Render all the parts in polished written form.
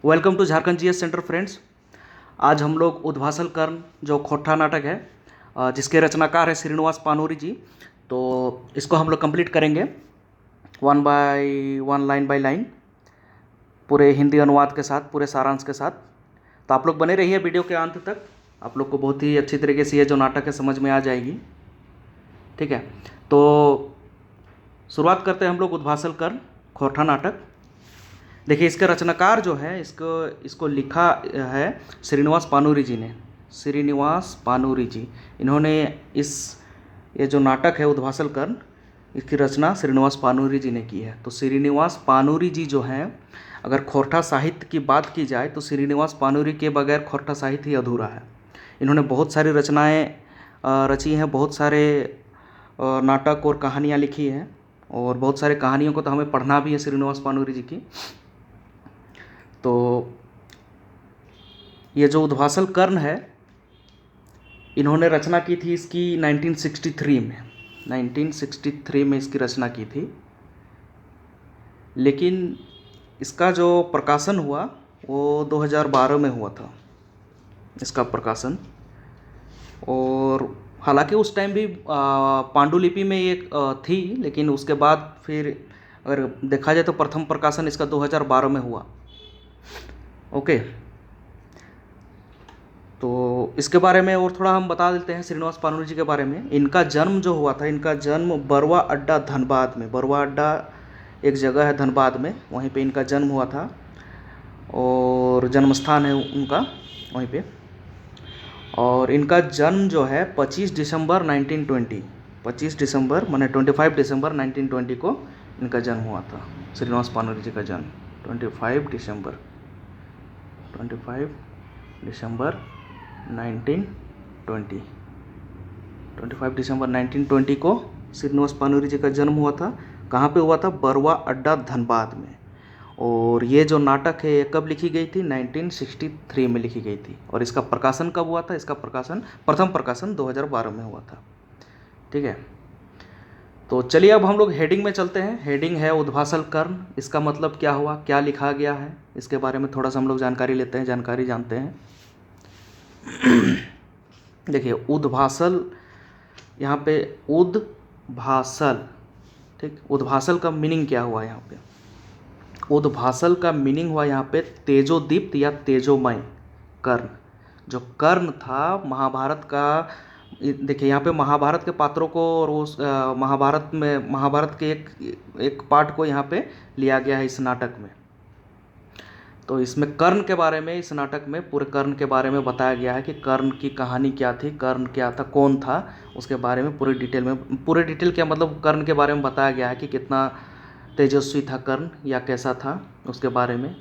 Welcome to Jharkhand GS centre friends. आज हम लोग उद्भासल कर्ण जो खोट्ठा नाटक है जिसके रचनाकार है श्रीनिवास पानूरी जी, तो इसको हम लोग कंप्लीट करेंगे one by one, line by line, पूरे हिंदी अनुवाद के साथ, पूरे सारांश के साथ। तो आप लोग बने रहिए वीडियो के अंत तक, आप लोग को बहुत ही अच्छी तरीके से ये जो नाटक है समझ में आ जाएगी। ठीक है, तो शुरुआत करते हैं हम लोग उद्भासल कर्ण खोट्ठा नाटक। देखिए, इसके रचनाकार जो है इसको लिखा है श्रीनिवास पानूरी जी ने। श्रीनिवास पानूरी जी, इन्होंने ये जो नाटक है उद्भासल कर्ण, इसकी रचना श्रीनिवास पानूरी जी ने की है। तो श्रीनिवास पानूरी जी जो हैं, अगर खोरठा साहित्य की बात की जाए तो श्रीनिवास पानूरी के बगैर खोरठा साहित्य ही अधूरा है। इन्होंने बहुत सारी रचनाएं रची हैं, बहुत सारे नाटक और कहानियाँ लिखी हैं, और बहुत सारे कहानियों को तो हमें पढ़ना भी है श्रीनिवास पानूरी जी की। तो ये जो उद्भासल कर्ण है, इन्होंने रचना की थी इसकी 1963 में इसकी रचना की थी, लेकिन इसका जो प्रकाशन हुआ वो 2012 में हुआ था इसका प्रकाशन। और हालांकि उस टाइम भी पांडुलिपि में एक थी, लेकिन उसके बाद फिर अगर देखा जाए तो प्रथम प्रकाशन इसका 2012 में हुआ। ओके, तो इसके बारे में और थोड़ा हम बता देते हैं श्रीनिवास पानूरी जी के बारे में। इनका जन्म जो हुआ था, इनका जन्म बरवा अड्डा धनबाद में, बरवा अड्डा एक जगह है धनबाद में, वहीं पे इनका जन्म हुआ था और जन्म स्थान है उनका वहीं पे। और इनका जन्म जो है 25 दिसंबर 1920, 25 दिसंबर माने 25 दिसंबर 1920 को इनका जन्म हुआ था। श्रीनिवास पानूरी जी का जन्म 25 दिसंबर 1920, 25 दिसंबर 1920 को श्रीनिवास पानूरी जी का जन्म हुआ था। कहाँ पे हुआ था? बरवा अड्डा धनबाद में। और ये जो नाटक है ये कब लिखी गई थी? 1963 में लिखी गई थी। और इसका प्रकाशन कब हुआ था? इसका प्रकाशन, प्रथम प्रकाशन 2012 में हुआ था। ठीक है, तो चलिए अब हम लोग हेडिंग में चलते हैं। हेडिंग है उद्भासल कर्ण। इसका मतलब क्या हुआ, क्या लिखा गया है, इसके बारे में थोड़ा सा हम लोग जानकारी लेते हैं, जानकारी जानते हैं। देखिए, उद्भासल, यहाँ पे उद्भासल, ठीक, उद्भासल का मीनिंग क्या हुआ यहाँ पे? उद्भासल का मीनिंग हुआ यहाँ पे तेजोदीप्त या तेजोमय कर्ण। जो कर्ण था महाभारत का, देखिए यहाँ पे महाभारत के पात्रों को और उस महाभारत के एक पार्ट को यहाँ पे लिया गया है इस नाटक में। तो इसमें कर्ण के बारे में, इस नाटक में पूरे कर्ण के बारे में बताया गया है कि कर्ण की कहानी क्या थी, कर्ण क्या था, कौन था, उसके बारे में पूरे डिटेल क्या मतलब कर्ण के बारे में बताया गया है कि कितना तेजस्वी था कर्ण या कैसा था उसके बारे में।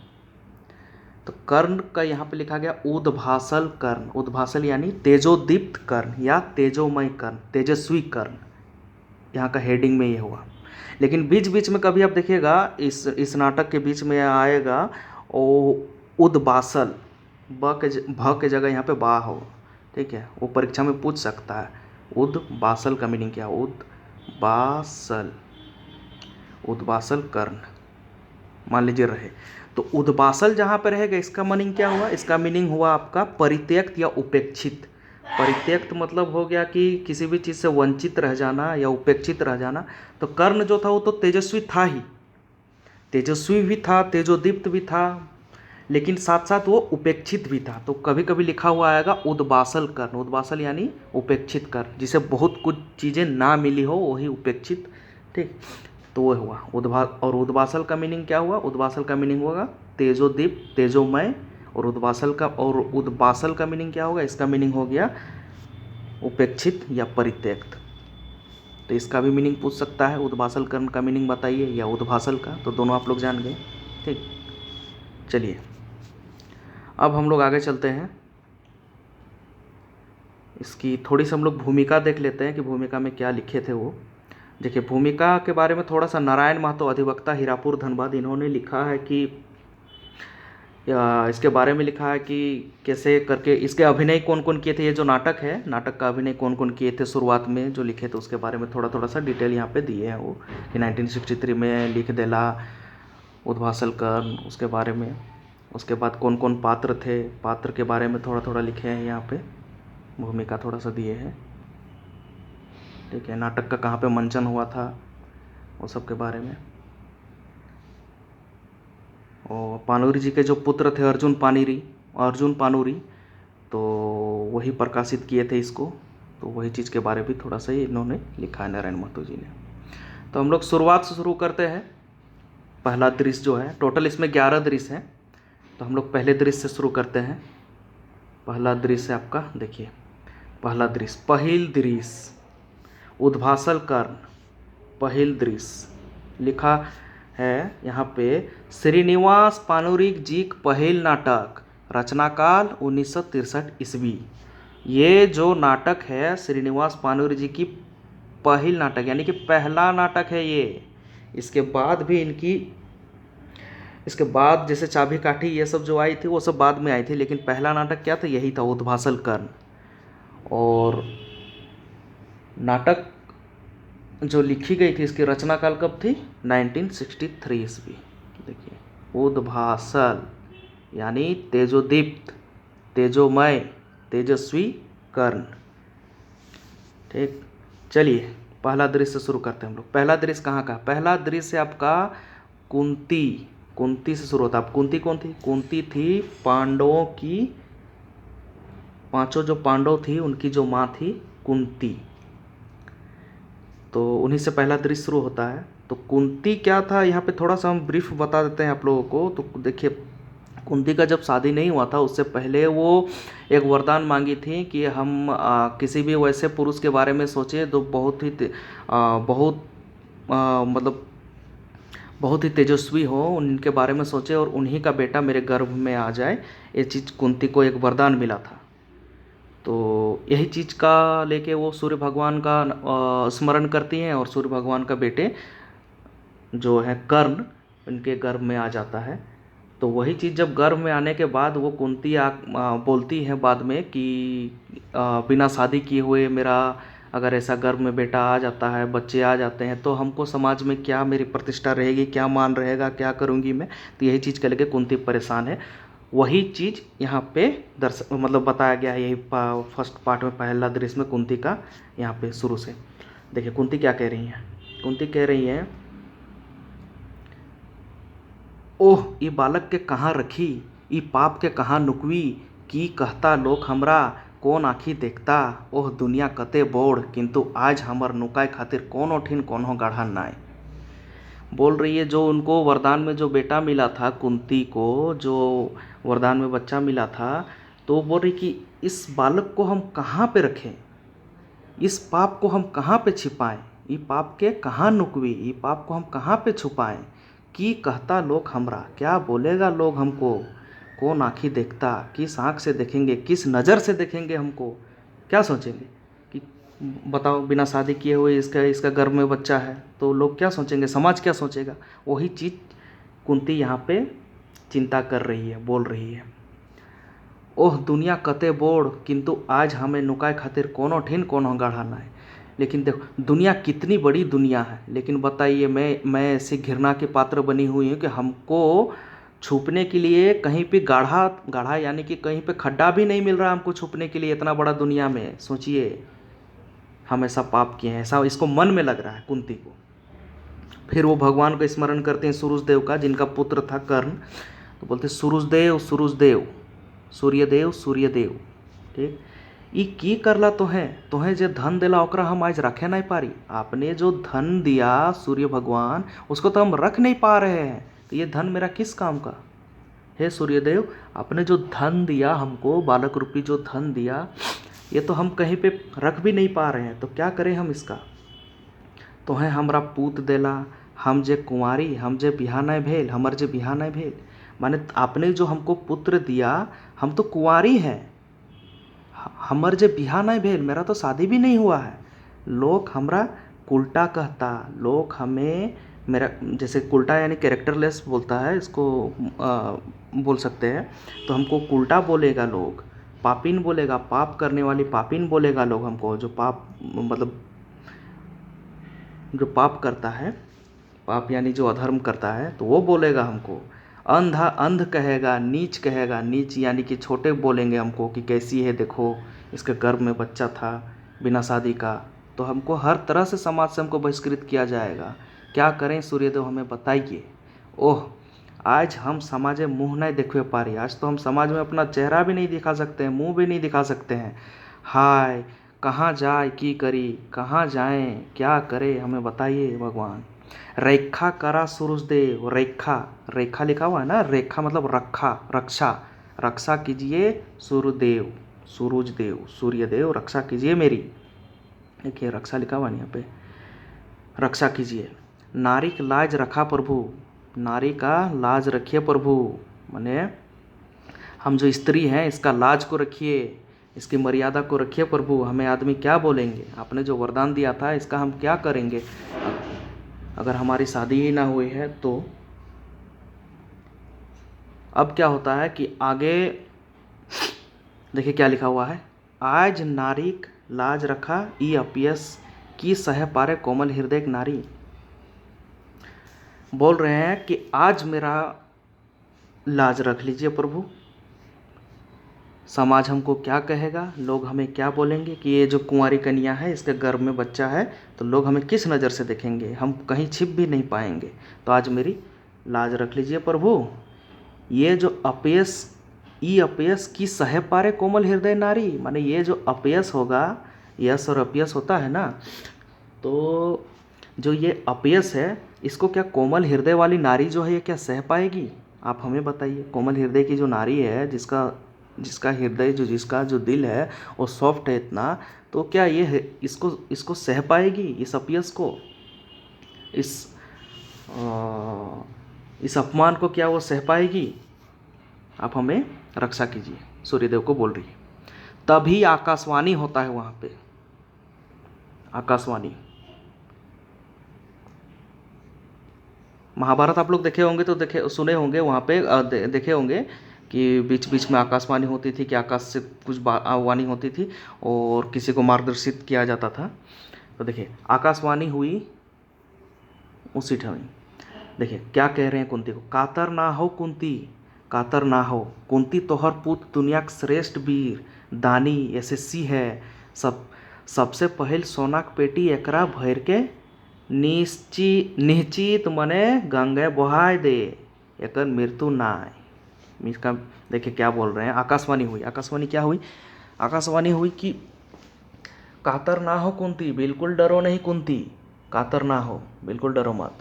तो कर्ण का यहाँ पे लिखा गया उद्भासल कर्ण। उद्भासल यानी तेजोदीप्त कर्ण या तेजोमय कर्ण, तेजस्वी कर्ण, यहाँ का हेडिंग में ये हुआ। लेकिन बीच बीच में कभी आप देखिएगा इस नाटक के बीच में आएगा ओ उद्बासल, भ के जगह यहाँ पे बा हो। ठीक है, वो परीक्षा में पूछ सकता है। उद्बासल का मीनिंग क्या? उद्बासल, उद्बासल कर्ण मान लीजिए रहे, तो उद्बासल जहाँ पे रहेगा इसका मीनिंग क्या हुआ? इसका मीनिंग हुआ आपका परित्यक्त या उपेक्षित। परित्यक्त मतलब हो गया कि किसी भी चीज़ से वंचित रह जाना या उपेक्षित रह जाना। तो कर्ण जो था वो तो तेजस्वी था ही, तेजस्वी भी था, तेजोदीप्त भी था, लेकिन साथ साथ वो उपेक्षित भी था। तो कभी कभी लिखा हुआ आएगा उद्बासल कर्ण। उद्बासल यानी उपेक्षित कर्ण, जिसे बहुत कुछ चीज़ें ना मिली हो वही उपेक्षित। ठीक, तो वो हुआ और उद्बासल का मीनिंग क्या हुआ? उद्बासल का मीनिंग होगा तेजोदीप्त, तेजोमय। और उद्बासल का मीनिंग क्या होगा? इसका मीनिंग हो गया उपेक्षित या परित्यक्त। तो इसका भी मीनिंग पूछ सकता है, उद्बासल कर्ण का मीनिंग बताइए या उद्भासल का। तो दोनों आप लोग जान गए। ठीक, चलिए अब हम लोग आगे चलते हैं। इसकी थोड़ी सी हम लोग भूमिका देख लेते हैं कि भूमिका में क्या लिखे थे वो। देखिए, भूमिका के बारे में थोड़ा सा नारायण महतो, अधिवक्ता, हीरापुर, धनबाद, इन्होंने लिखा है कि इसके बारे में लिखा है कि कैसे करके इसके अभिनय कौन कौन किए थे। ये जो नाटक है, नाटक का अभिनय कौन कौन किए थे शुरुआत में जो लिखे थे उसके बारे में थोड़ा सा डिटेल यहाँ पे दिए हैं वो, कि 1963 में लिख देला उद्भासल कर्ण, उसके बारे में उसके बाद कौन कौन पात्र थे, पात्र के बारे में थोड़ा थोड़ा लिखे हैं यहाँ पे, भूमिका थोड़ा सा दिए हैं, ठीक है। नाटक का कहाँ पे मंचन हुआ था वो सब के बारे में। और पानूरी जी के जो पुत्र थे अर्जुन पानूरी, तो वही प्रकाशित किए थे इसको, तो वही चीज़ के बारे में थोड़ा सा इन्होंने लिखा है नारायण महतो जी ने। तो हम लोग शुरुआत से शुरू करते हैं। पहला दृश्य जो है, टोटल इसमें 11 दृश्य हैं, तो हम लोग पहले दृश्य से शुरू करते हैं। पहला दृश्य आपका देखिए, पहला दृश्य, पहिल दृश्य, उद्भासल कर्ण, पहिल दृश्य लिखा है यहाँ पे, श्रीनिवास पानुरिक जी पहिल नाटक, रचनाकाल 1963 ईस्वी। ये जो नाटक है श्रीनिवास पानुरी जी की पहिल नाटक, यानी कि पहला नाटक है ये। इसके बाद भी इसके बाद जैसे चाबी काठी ये सब जो आई थी वो सब बाद में आई थी, लेकिन पहला नाटक क्या था, यही था, उद्भासल कर्ण। और नाटक जो लिखी गई थी इसकी रचना काल कब थी, 1963 ईस्वी। देखिए, उद्भासल यानी तेजोदीप्त, तेजोमय, तेजस्वी कर्ण, ठीक। चलिए पहला दृश्य शुरू करते हैं हम लोग। पहला दृश्य कहाँ का, पहला दृश्य आपका कुंती से शुरू होता है। अब कुंती कौन थी, कुंती थी पांडवों की, पांचों जो पांडव थी उनकी जो माँ थी कुंती, तो उन्हीं से पहला दृश्य शुरू होता है। तो कुंती क्या था, यहाँ पे थोड़ा सा हम ब्रीफ बता देते हैं आप लोगों को। तो देखिए, कुंती का जब शादी नहीं हुआ था उससे पहले वो एक वरदान मांगी थी कि हम किसी भी वैसे पुरुष के बारे में सोचे जो बहुत ही तेजस्वी हो, उनके बारे में सोचे और उन्हीं का बेटा मेरे गर्भ में आ जाए। ये चीज़ कुंती को एक वरदान मिला था। तो यही चीज़ का लेके वो सूर्य भगवान का स्मरण करती हैं और सूर्य भगवान का बेटे जो है कर्ण उनके गर्भ में आ जाता है। तो वही चीज़ जब गर्भ में आने के बाद वो कुंती बोलती है बाद में कि बिना शादी किए हुए मेरा अगर ऐसा गर्भ में बेटा आ जाता है, बच्चे आ जाते हैं, तो हमको समाज में क्या मेरी प्रतिष्ठा रहेगी, क्या मान रहेगा, क्या करूँगी मैं। तो यही चीज़ को लेकर कुंती परेशान है। वही चीज़ यहाँ पे मतलब बताया गया है, यही फर्स्ट पार्ट में पहला दृश्य में कुंती का यहाँ पे शुरू से। देखिए कुंती क्या कह रही हैं, कुंती कह रही हैं, ओह ई बालक के कहाँ रखी, ई पाप के कहाँ नुकवी, की कहता लोक हमरा कौन आँखी देखता, ओह दुनिया कते बोड़ किंतु आज हमर नुकाय खातिर कोनो ठिन कोनो गाढ़ा नाय। बोल रही है जो उनको वरदान में जो बेटा मिला था, कुंती को जो वरदान में बच्चा मिला था, तो बोल रही कि इस बालक को हम कहाँ पे रखें, इस पाप को हम कहाँ पे छिपाएं, ये पाप के कहाँ नुकवी, ये पाप को हम कहाँ पे छुपाएं, कि कहता लोग हमरा, क्या बोलेगा लोग हमको, कौन आँखी देखता, किस आँख से देखेंगे, किस नज़र से देखेंगे हमको, क्या सोचेंगे कि बताओ बिना शादी किए हुए इसका गर्भ में बच्चा है, तो लोग क्या सोचेंगे, समाज क्या सोचेगा। वही चीज़ कुंती यहाँ पे चिंता कर रही है, बोल रही है, ओह दुनिया कते बोड़ किंतु आज हमें नुकाय खातिर कोनो ठिन कोनो गाढ़ा ना है। लेकिन देखो दुनिया कितनी बड़ी दुनिया है, लेकिन बताइए मैं ऐसी घृणा के पात्र बनी हुई हूँ कि हमको छुपने के लिए कहीं पे गाढ़ा यानी कि कहीं पे खड्डा भी नहीं मिल रहा हमको छुपने के लिए, इतना बड़ा दुनिया में। सोचिए हम ऐसा पाप किए हैं, ऐसा इसको मन में लग रहा है कुंती को। फिर वो भगवान को स्मरण करते हैं सूरजदेव का, जिनका पुत्र था कर्ण। तो बोलते सूरजदेव सूरजदेव, सूर्यदेव, ठीक। ई की करला तोहें जे धन दिला ओकरा हम आज रखे नहीं पारी। आपने जो धन दिया सूर्य भगवान, उसको तो हम रख नहीं पा रहे हैं, तो ये धन मेरा किस काम का। हे सूर्यदेव, आपने जो धन दिया हमको, बालक रूपी जो धन दिया, ये तो हम कहीं पे रख भी नहीं पा रहे हैं, तो क्या करें हम इसका। तोहें हमरा पूत देला, हम जे कुंवारी, हम जे बिहा नहीं भेल, हमर जे बिहा नहीं भेल, माने आपने जो हमको पुत्र दिया, हम तो कुंवारी हैं, हमर जे बिहा नहीं भेल, मेरा तो शादी भी नहीं हुआ है। लोग हमरा उल्टा कहता, लोग हमें मेरा जैसे उल्टा यानी कैरेक्टरलेस बोलता है इसको, बोल सकते हैं। तो हमको उल्टा बोलेगा लोग, पापिन बोलेगा, पाप करने वाली पापिन बोलेगा लोग हमको, जो पाप मतलब जो पाप करता है, पाप यानी जो अधर्म करता है, तो वो बोलेगा हमको। अंधा अंध कहेगा, नीच कहेगा, नीच यानी कि छोटे बोलेंगे हमको कि कैसी है, देखो इसके गर्भ में बच्चा था बिना शादी का। तो हमको हर तरह से समाज से हमको बहिष्कृत किया जाएगा। क्या करें सूर्यदेव, हमें बताइए। ओह, आज हम समाज में मुँह नहीं देखवे पा रही। आज तो हम समाज में अपना चेहरा भी नहीं दिखा सकते हैं, मुँह भी नहीं दिखा सकते हैं। हाय, कहाँ जाए की करी, कहाँ जाएं क्या करें, हमें बताइए भगवान। रेखा करा सूरजदेव, रेखा, रेखा लिखा हुआ है ना, रेखा मतलब रखा, रक्षा, रक्षा कीजिए सूर्यदेव, सूरजदेव, सूर्यदेव रक्षा कीजिए मेरी। देखिए रक्षा लिखा हुआ है यहाँ पे, रक्षा कीजिए। नारी की लाज रखा प्रभु, नारी का लाज रखिए प्रभु। माने हम जो स्त्री हैं इसका लाज को रखिए, इसकी मर्यादा को रखिए प्रभु। हमें आदमी क्या बोलेंगे, आपने जो वरदान दिया था इसका हम क्या करेंगे अगर हमारी शादी ही ना हुई है तो। अब क्या होता है कि आगे देखिए क्या लिखा हुआ है, आज नारीक लाज रखा ई अपयस की सह पारे कोमल हृदय नारी। बोल रहे हैं कि आज मेरा लाज रख लीजिए प्रभु। समाज हमको क्या कहेगा, लोग हमें क्या बोलेंगे कि ये जो कुंवारी कन्या है इसके गर्भ में बच्चा है, तो लोग हमें किस नज़र से देखेंगे, हम कहीं छिप भी नहीं पाएंगे। तो आज मेरी लाज रख लीजिए प्रभु। ये जो अपयस, ई अपयस की सह पारे कोमल हृदय नारी, माने ये जो अपयस होगा, यस और अपयस होता है ना, तो जो ये अपयस है इसको क्या कोमल हृदय वाली नारी जो है ये क्या सह पाएगी? आप हमें बताइए। कोमल हृदय की जो नारी है, जिसका हृदय, जिसका जो दिल है वो सॉफ्ट है इतना, तो क्या ये इसको सह पाएगी, इस अपयस को, इस अपमान को क्या वो सह पाएगी? आप हमें रक्षा कीजिए, सूर्यदेव को बोल रही है। तभी आकाशवाणी होता है वहाँ पे, आकाशवाणी। महाभारत आप लोग देखे होंगे तो सुने होंगे, वहाँ पे देखे होंगे कि बीच बीच में आकाशवाणी होती थी कि आकाश से कुछ वाणी होती थी और किसी को मार्गदर्शित किया जाता था। तो देखिए आकाशवाणी हुई उसी समय। देखिए क्या कह रहे हैं कुंती को, कातर ना हो कुंती, कातर ना हो कुंती, तोहर पुत्र दुनिया के श्रेष्ठ वीर दानी यशस्वी है। सबसे पहल सोना के पेटी एकरा भर के निश्चित मने गंगे बहाय दे, एकर मृत्यु नाय। इसका देखिए क्या बोल रहे हैं, आकाशवाणी हुई। आकाशवाणी क्या हुई? आकाशवाणी हुई कि कातर ना हो कुंती, बिल्कुल डरो नहीं कुंती, कातर ना हो, बिल्कुल डरो मत।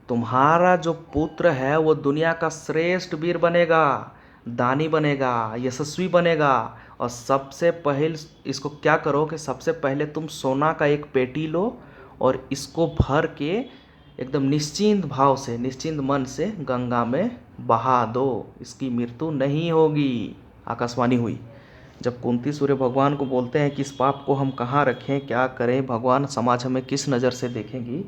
तुम्हारा जो पुत्र है वो दुनिया का श्रेष्ठ वीर बनेगा, दानी बनेगा, यशस्वी बनेगा। और सबसे पहले इसको क्या करो कि सबसे पहले तुम सोना का एक पेटी लो और इसको भर के एकदम निश्चिंत भाव से, निश्चिंत मन से गंगा में बहा दो, इसकी मृत्यु नहीं होगी। आकाशवाणी हुई। जब कुंती सूर्य भगवान को बोलते हैं कि इस पाप को हम कहाँ रखें, क्या करें भगवान, समाज हमें किस नज़र से देखेंगी,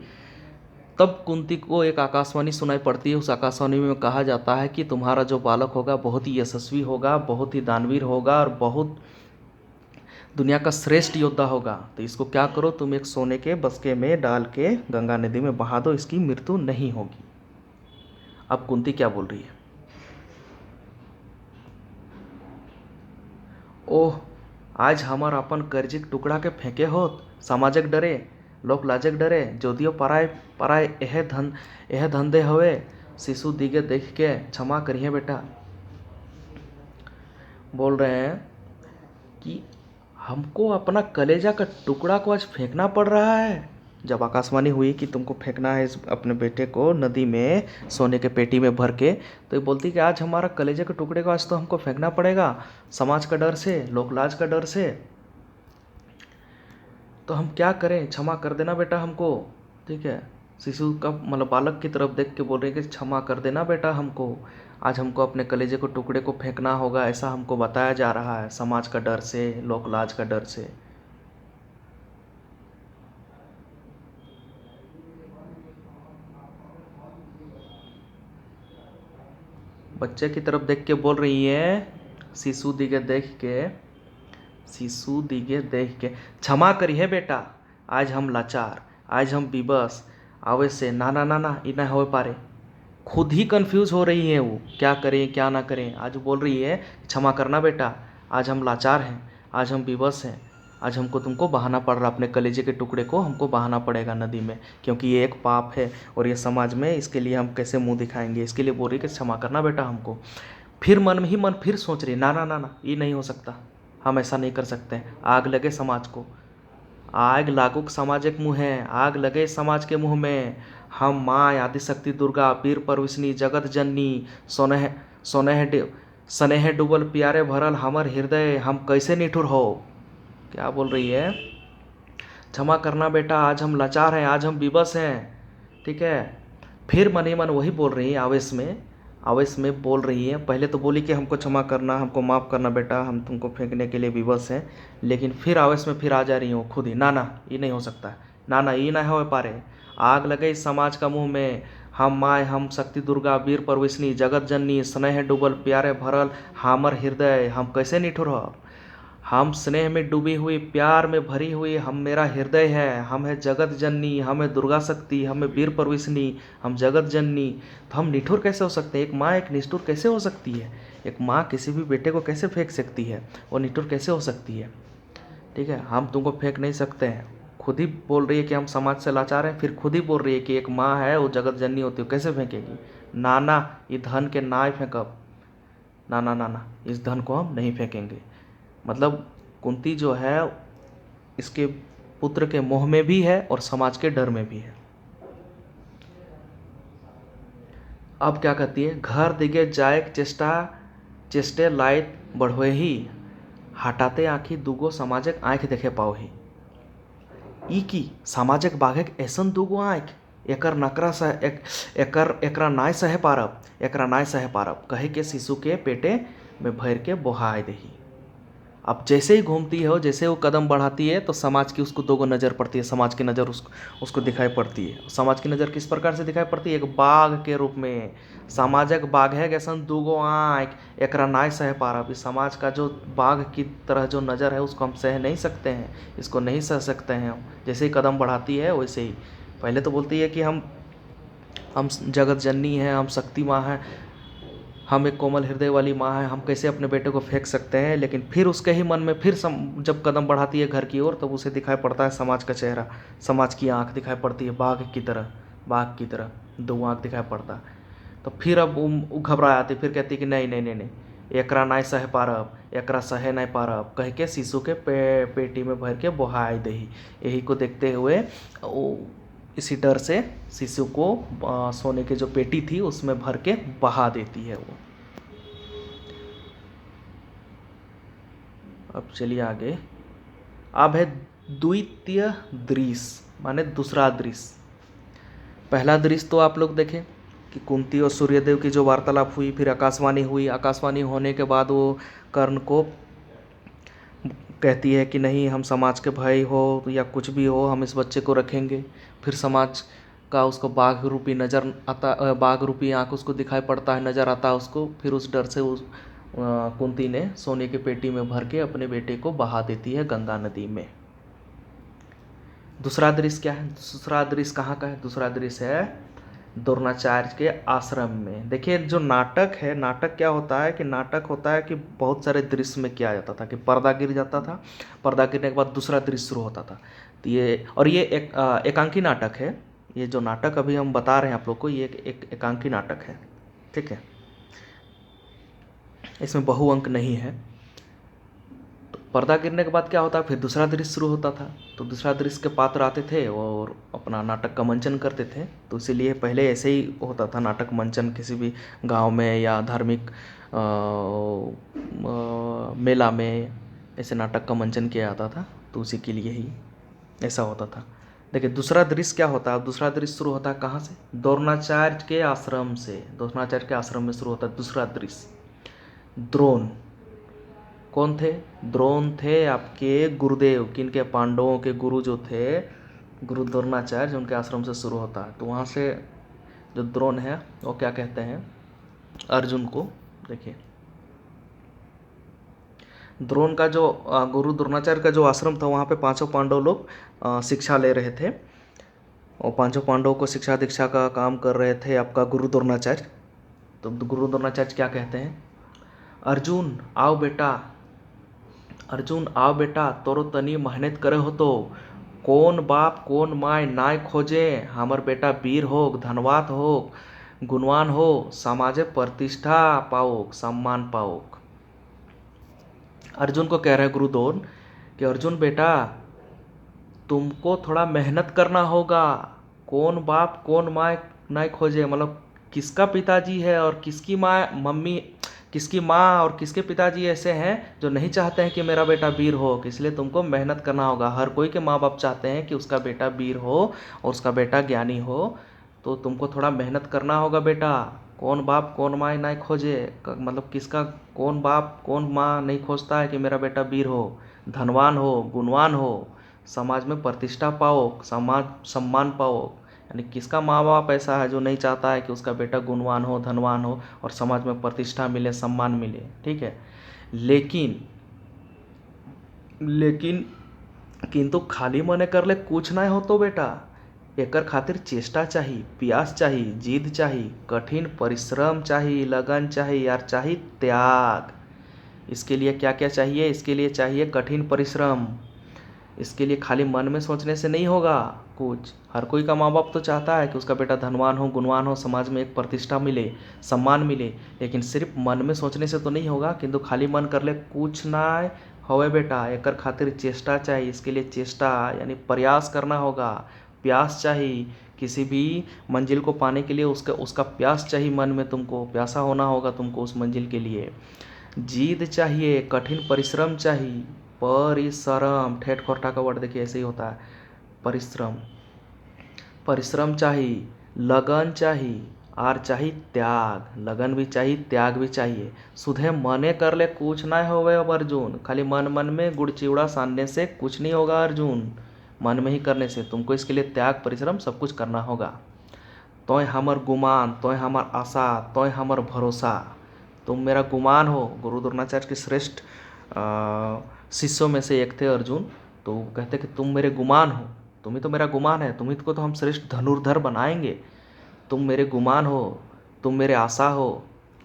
तब कुंती को एक आकाशवाणी सुनाई पड़ती है। उस आकाशवाणी में कहा जाता है कि तुम्हारा जो बालक होगा बहुत ही यशस्वी होगा, बहुत ही दानवीर होगा और बहुत दुनिया का श्रेष्ठ योद्धा होगा। तो इसको क्या करो, तुम एक सोने के बस्के में डाल के गंगा नदी में बहा दो, इसकी मृत्यु नहीं होगी। अब कुंती क्या बोल रही है, ओह आज हमार अपन कर्जिक टुकड़ा के फेंके होत, समाजक डरे, लोक लाजक डरे, जोदियो पराय पराय यह धंधे हवे, शिशु दिगे देख के क्षमा करिए बेटा। बोल रहे हैं कि हमको अपना कलेजा का टुकड़ा को आज फेंकना पड़ रहा है। जब आकाशवाणी हुई कि तुमको फेंकना है इस अपने बेटे को नदी में सोने के पेटी में भर के, तो ये बोलती कि आज हमारा कलेजे के टुकड़े को आज तो हमको फेंकना पड़ेगा, समाज का डर से, लोकलाज का डर से। तो हम क्या करें, क्षमा कर देना बेटा हमको, ठीक है। शिशु का मतलब बालक की तरफ देख के बोल रहे हैं कि क्षमा कर देना बेटा हमको, आज हमको अपने कलेजे को टुकड़े को फेंकना होगा, ऐसा हमको बताया जा रहा है समाज का डर से, लोकलाज का डर से। बच्चे की तरफ देख के बोल रही है, शिशु दिगे देख के, शिशु दिगे देख के क्षमा करिए बेटा, आज हम लाचार, आज हम विवश आवे से ना ना ना ना, ई ना हो पारे, खुद ही कंफ्यूज हो रही है, वो क्या करें क्या ना करें। आज बोल रही है क्षमा करना बेटा, आज हम लाचार हैं, आज हम विवश हैं, आज हमको तुमको बहाना पड़ रहा, अपने कलेजे के टुकड़े को हमको बहाना पड़ेगा नदी में, क्योंकि ये एक पाप है और ये समाज में इसके लिए हम कैसे मुंह दिखाएंगे। इसके लिए बोल रही कि क्षमा करना बेटा हमको। फिर मन में ही मन फिर सोच रही, ना ना ना ना, ये नहीं हो सकता, हम ऐसा नहीं कर सकते हैं। आग लगे समाज को, आग लागू समाज एक मुँह है, आग लगे समाज के मुँह में। हम माँ आदिशक्ति दुर्गा वीर परविशनी जगत जननी, सोनेह सोनेह स्नेह डूबल प्यारे भरल हमर हृदय, हम कैसे निठुर हो। क्या बोल रही है, क्षमा करना बेटा, आज हम लाचार हैं, आज हम विवश हैं। ठीक है, फिर मन ही मन वही बोल रही है, आवेश में बोल रही है। पहले तो बोली कि हमको क्षमा करना, हमको माफ़ करना बेटा, हम तुमको फेंकने के लिए विवश हैं। लेकिन फिर आवेश में फिर आ जा रही हूँ खुद ही, ना ना ये नहीं हो सकता है, ना ना ये ना हो पारे। आग लगे इस समाज का मुँह में, हम माय हम शक्ति दुर्गा वीर परविशनी जगत जननी, स्नेह डूबल प्यारे भरल हमर हृदय, हम कैसे निठुर हो। हम स्नेह में डूबी हुई, प्यार में भरी हुई, हम मेरा हृदय है, हम है जगत जननी, हम है दुर्गा शक्ति, हम है वीर परविशनी, हम जगत जननी। तो हम निठुर कैसे हो सकते हैं, एक माँ एक निष्ठुर कैसे हो सकती है। एक माँ किसी भी बेटे को कैसे फेंक सकती है, वो निठुर कैसे हो सकती है। ठीक है, हम तुमको फेंक नहीं सकते हैं। खुद ही बोल रही है कि हम समाज से लाचार हैं, फिर खुद ही बोल रही है कि एक माँ है वो जगत जननी होती है, कैसे फेंकेगी। नाना ये धन के ना फेंकब, ना ना ना ना, इस धन को हम नहीं फेंकेंगे। मतलब कुंती जो है इसके पुत्र के मोह में भी है और समाज के डर में भी है। अब क्या कहती है, घर दिगे जाए चेष्टे लायत बढ़वे ही, हटाते आँखी दूगो समाजक आँख देखे पाओ ही। ई की सामाजिक बाघक ऐसन दूगो आँख, एकर नकरा सह एकरा नाय सहे पारब, एकरा नाय सहे पारब, कहे के शिशु के पेटे में भर के बोहाय दही। अब जैसे ही घूमती है, जैसे वो कदम बढ़ाती है तो समाज की उसको दोगो नज़र पड़ती है, समाज की नज़र उसको दिखाई पड़ती है। समाज की नज़र किस प्रकार से दिखाई पड़ती है, एक बाघ के रूप में। सामाजिक बाघ है कैसन दूगो आँख, एकरा नाय सह पारब। इस समाज का जो बाघ की तरह जो नज़र है उसको हम सह नहीं सकते हैं, इसको नहीं सह सकते हैं हम। जैसे ही कदम बढ़ाती है वैसे ही, पहले तो बोलती है कि हम जगत जननी हैं, हम शक्ति माँ हैं, हम एक कोमल हृदय वाली माँ है, हम कैसे अपने बेटे को फेंक सकते हैं। लेकिन फिर उसके ही मन में फिर जब कदम बढ़ाती है घर की ओर, तब उसे दिखाई पड़ता है समाज का चेहरा, समाज की आँख दिखाई पड़ती है बाघ की तरह दो आँख दिखाई पड़ता है। तो फिर अब वो घबरा आती, फिर कहती कि नहीं नहीं नहीं नहीं, एकरा नाय सह पारब, एकरा सहे नहीं पारब, कह के शिशु के पेटी में भर के बोहाय दही। यही को देखते हुए वो इसी डर से शिशु को सोने की जो पेटी थी उसमें भर के बहा देती है वो। अब चलिए आगे। अब है द्वितीय दृश्य, माने दूसरा दृश्य। पहला दृश्य तो आप लोग देखें कि कुंती और सूर्यदेव की जो वार्तालाप हुई, फिर आकाशवाणी हुई। आकाशवाणी होने के बाद वो कर्ण को कहती है कि नहीं, हम समाज के भाई हो या कुछ भी हो, हम इस बच्चे को रखेंगे। फिर समाज का उसको बाघ रूपी नज़र आता, बाघ रूपी आँख उसको दिखाई पड़ता है, नज़र आता है उसको। फिर उस डर से उस कुंती ने सोने की पेटी में भर के अपने बेटे को बहा देती है गंगा नदी में। दूसरा दृश्य क्या है, दूसरा दृश्य कहाँ का है, दूसरा दृश्य है द्रोणाचार्य के आश्रम में। देखिए जो नाटक है, नाटक क्या होता है कि नाटक होता है कि बहुत सारे दृश्य में किया जाता था कि पर्दा गिर जाता था, पर्दा गिरने के बाद दूसरा दृश्य शुरू होता था। तो ये एकांकी नाटक है। ये जो नाटक अभी हम बता रहे हैं आप लोग को, ये एक एकांकी नाटक है। ठीक है, इसमें बहुअंक नहीं है। तो पर्दा गिरने के बाद क्या होता है, फिर दूसरा दृश्य शुरू होता था। तो दूसरा दृश्य के पात्र आते थे और अपना नाटक का मंचन करते थे। तो इसीलिए पहले ऐसे ही होता था नाटक मंचन, किसी भी गांव में या धार्मिक मेला में ऐसे नाटक का मंचन किया जाता था। तो उसी के लिए ही ऐसा होता था। देखिए दूसरा दृश्य क्या होता है, दूसरा दृश्य शुरू होता है कहाँ से, द्रोणाचार्य के आश्रम से। द्रोणाचार्य के आश्रम में शुरू होता है दूसरा दृश्य। द्रोण कौन थे, द्रोण थे आपके गुरुदेव, किनके, पांडवों के गुरु जो थे गुरु द्रोणाचार्य, उनके आश्रम से शुरू होता है। तो वहाँ से जो द्रोण है वो क्या कहते हैं अर्जुन को। देखिए द्रोण का जो गुरु द्रोणाचार्य का जो आश्रम था, वहाँ पे पांचों पांडव लोग शिक्षा ले रहे थे। और पांचों पांडवों को शिक्षा दीक्षा का काम कर रहे थे आपका गुरु द्रोणाचार्य। तो गुरु द्रोणाचार्य क्या कहते हैं, अर्जुन आओ बेटा, अर्जुन आओ बेटा, तोरो तनी मेहनत करे हो तो कौन बाप कौन माय नाय खोजे, हमर बेटा वीर हो, धनवान हो, गुणवान हो, समाजे प्रतिष्ठा पाओ, सम्मान पाओ। अर्जुन को कह रहे हैं गुरु द्रोण कि अर्जुन बेटा तुमको थोड़ा मेहनत करना होगा, कौन बाप कौन माँ नहीं खोजे, मतलब किसका पिताजी है और किसकी माँ मम्मी, किसकी माँ और किसके पिताजी ऐसे हैं जो नहीं चाहते हैं कि मेरा बेटा वीर हो, इसलिए तुमको मेहनत करना होगा। हर कोई के माँ बाप चाहते हैं कि उसका बेटा वीर हो और उसका बेटा ज्ञानी हो, तो तुमको थोड़ा मेहनत करना होगा बेटा। कौन बाप कौन माँ नहीं खोजे, मतलब किसका कौन बाप कौन माँ नहीं खोजता है कि मेरा बेटा वीर हो, धनवान हो, गुणवान हो, समाज में प्रतिष्ठा पाओ, समाज सम्मान पाओ। यानी किसका माँ बाप ऐसा है जो नहीं चाहता है कि उसका बेटा गुणवान हो, धनवान हो और समाज में प्रतिष्ठा मिले, सम्मान मिले, ठीक है। लेकिन लेकिन किंतु खाली मने कर ले कुछ नहीं हो तो बेटा, एकर खातिर चेष्टा चाहिए, प्रयास चाहिए, जिद चाहिए, कठिन परिश्रम चाहिए, लगन चाहिए यार, चाहिए त्याग। इसके लिए क्या क्या चाहिए, इसके लिए चाहिए कठिन परिश्रम। इसके लिए खाली मन में सोचने से नहीं होगा कुछ। हर कोई का माँ बाप तो चाहता है कि उसका बेटा धनवान हो, गुणवान हो, समाज में एक प्रतिष्ठा मिले, सम्मान मिले, लेकिन सिर्फ मन में सोचने से तो नहीं होगा। किंतु खाली मन कर ले कुछ ना होवे बेटा, एकर खातिर चेष्टा चाहिए। इसके लिए चेष्टा यानी प्रयास करना होगा, प्यास चाहिए, किसी भी मंजिल को पाने के लिए उसका प्यास चाहिए, मन में तुमको प्यासा होना होगा तुमको उस मंजिल के लिए। जिद चाहिए, कठिन परिश्रम चाहिए, परिश्रम ठेठ खोरठा का वर्ड देखिए ऐसे ही होता है, परिश्रम, परिश्रम चाहिए, लगन चाहिए और चाहिए त्याग। लगन भी चाहिए, त्याग भी चाहिए। सुधे मने कर ले कुछ ना होवे अब अर्जुन, खाली मन मन में गुड़ चिवड़ा सानने से कुछ नहीं होगा अर्जुन, मन में ही करने से। तुमको इसके लिए त्याग परिश्रम सब कुछ करना होगा। तोय हमर गुमान, तोय हमर आशा, तोय हमर भरोसा। तुम मेरा गुमान हो। गुरु द्रोणाचार्य के श्रेष्ठ शिष्यों में से एक थे अर्जुन। तो कहते कि तुम मेरे गुमान हो, तुम ही तो मेरा गुमान है, तुम्ही को तो हम श्रेष्ठ धनुर्धर बनाएंगे। तुम मेरे गुमान हो, तुम मेरे आशा हो,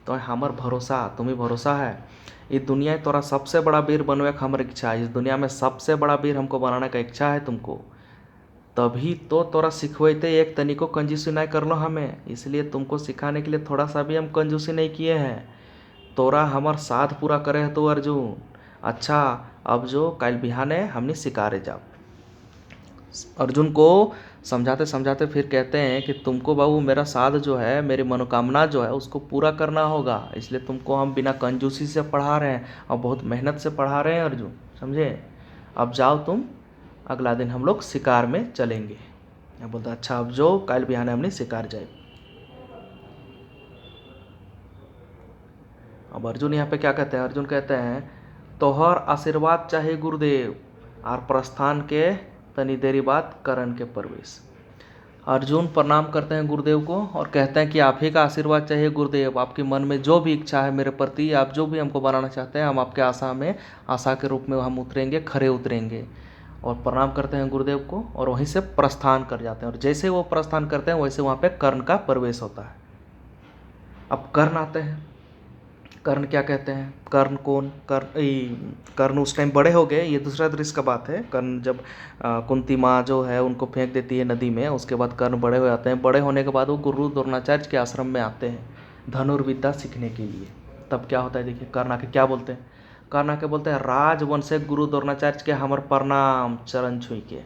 तो हमर भरोसा, तुम ही भरोसा है। इस दुनिया तोरा सबसे बड़ा वीर बनवे का हमारी इच्छा है। इस दुनिया में सबसे बड़ा वीर हमको बनाने का इच्छा है तुमको, तभी तो तोरा सिखवाते एक तनिको कंजूसी नहीं कर लो हमें, इसलिए तुमको सिखाने के लिए थोड़ा सा भी हम कंजूसी नहीं किए हैं। तोरा हमार साथ पूरा करे है तो अर्जुन। अच्छा अब जो कल बिहाने हमने शिकारे जाओ। अर्जुन को समझाते समझाते फिर कहते हैं कि तुमको बाबू मेरा साथ जो है, मेरी मनोकामना जो है उसको पूरा करना होगा, इसलिए तुमको हम बिना कंजूसी से पढ़ा रहे हैं और बहुत मेहनत से पढ़ा रहे हैं अर्जुन, समझे। अब जाओ तुम, अगला दिन हम लोग शिकार में चलेंगे। मैं बोलता अच्छा अब जो कल बिहाने हमने शिकार जाए। अब अर्जुन यहाँ पे क्या कहते हैं, अर्जुन कहते हैं तोहर आशीर्वाद चाहे गुरुदेव, और प्रस्थान के तनी देरी बाद करण के प्रवेश। अर्जुन प्रणाम करते हैं गुरुदेव को और कहते हैं कि आप ही का आशीर्वाद चाहिए गुरुदेव, आपके मन में जो भी इच्छा है मेरे प्रति, आप जो भी हमको बनाना चाहते हैं, हम आपके आशा में, आशा के रूप में हम उतरेंगे, खरे उतरेंगे। और प्रणाम करते हैं गुरुदेव को और वहीं से प्रस्थान कर जाते हैं। और जैसे वो प्रस्थान करते हैं वैसे वहाँ पे कर्ण का प्रवेश होता है। अब कर्ण आते हैं। कर्ण क्या कहते हैं, कर्ण कौन, कर्ण उस टाइम बड़े हो गए, ये दूसरा दृश्य का बात है। कर्ण जब कुंती माँ जो है उनको फेंक देती है नदी में, उसके बाद कर्ण बड़े हो जाते हैं। बड़े होने के बाद वो गुरु द्रोणाचार्य के आश्रम में आते हैं धनुर्विद्या सीखने के लिए। तब क्या होता है देखिए, कर्ण आके क्या बोलते हैं, कर्ण आके बोलते हैं राजवंश गुरु द्रोणाचार्य के हमर प्रणाम, चरण छुई के,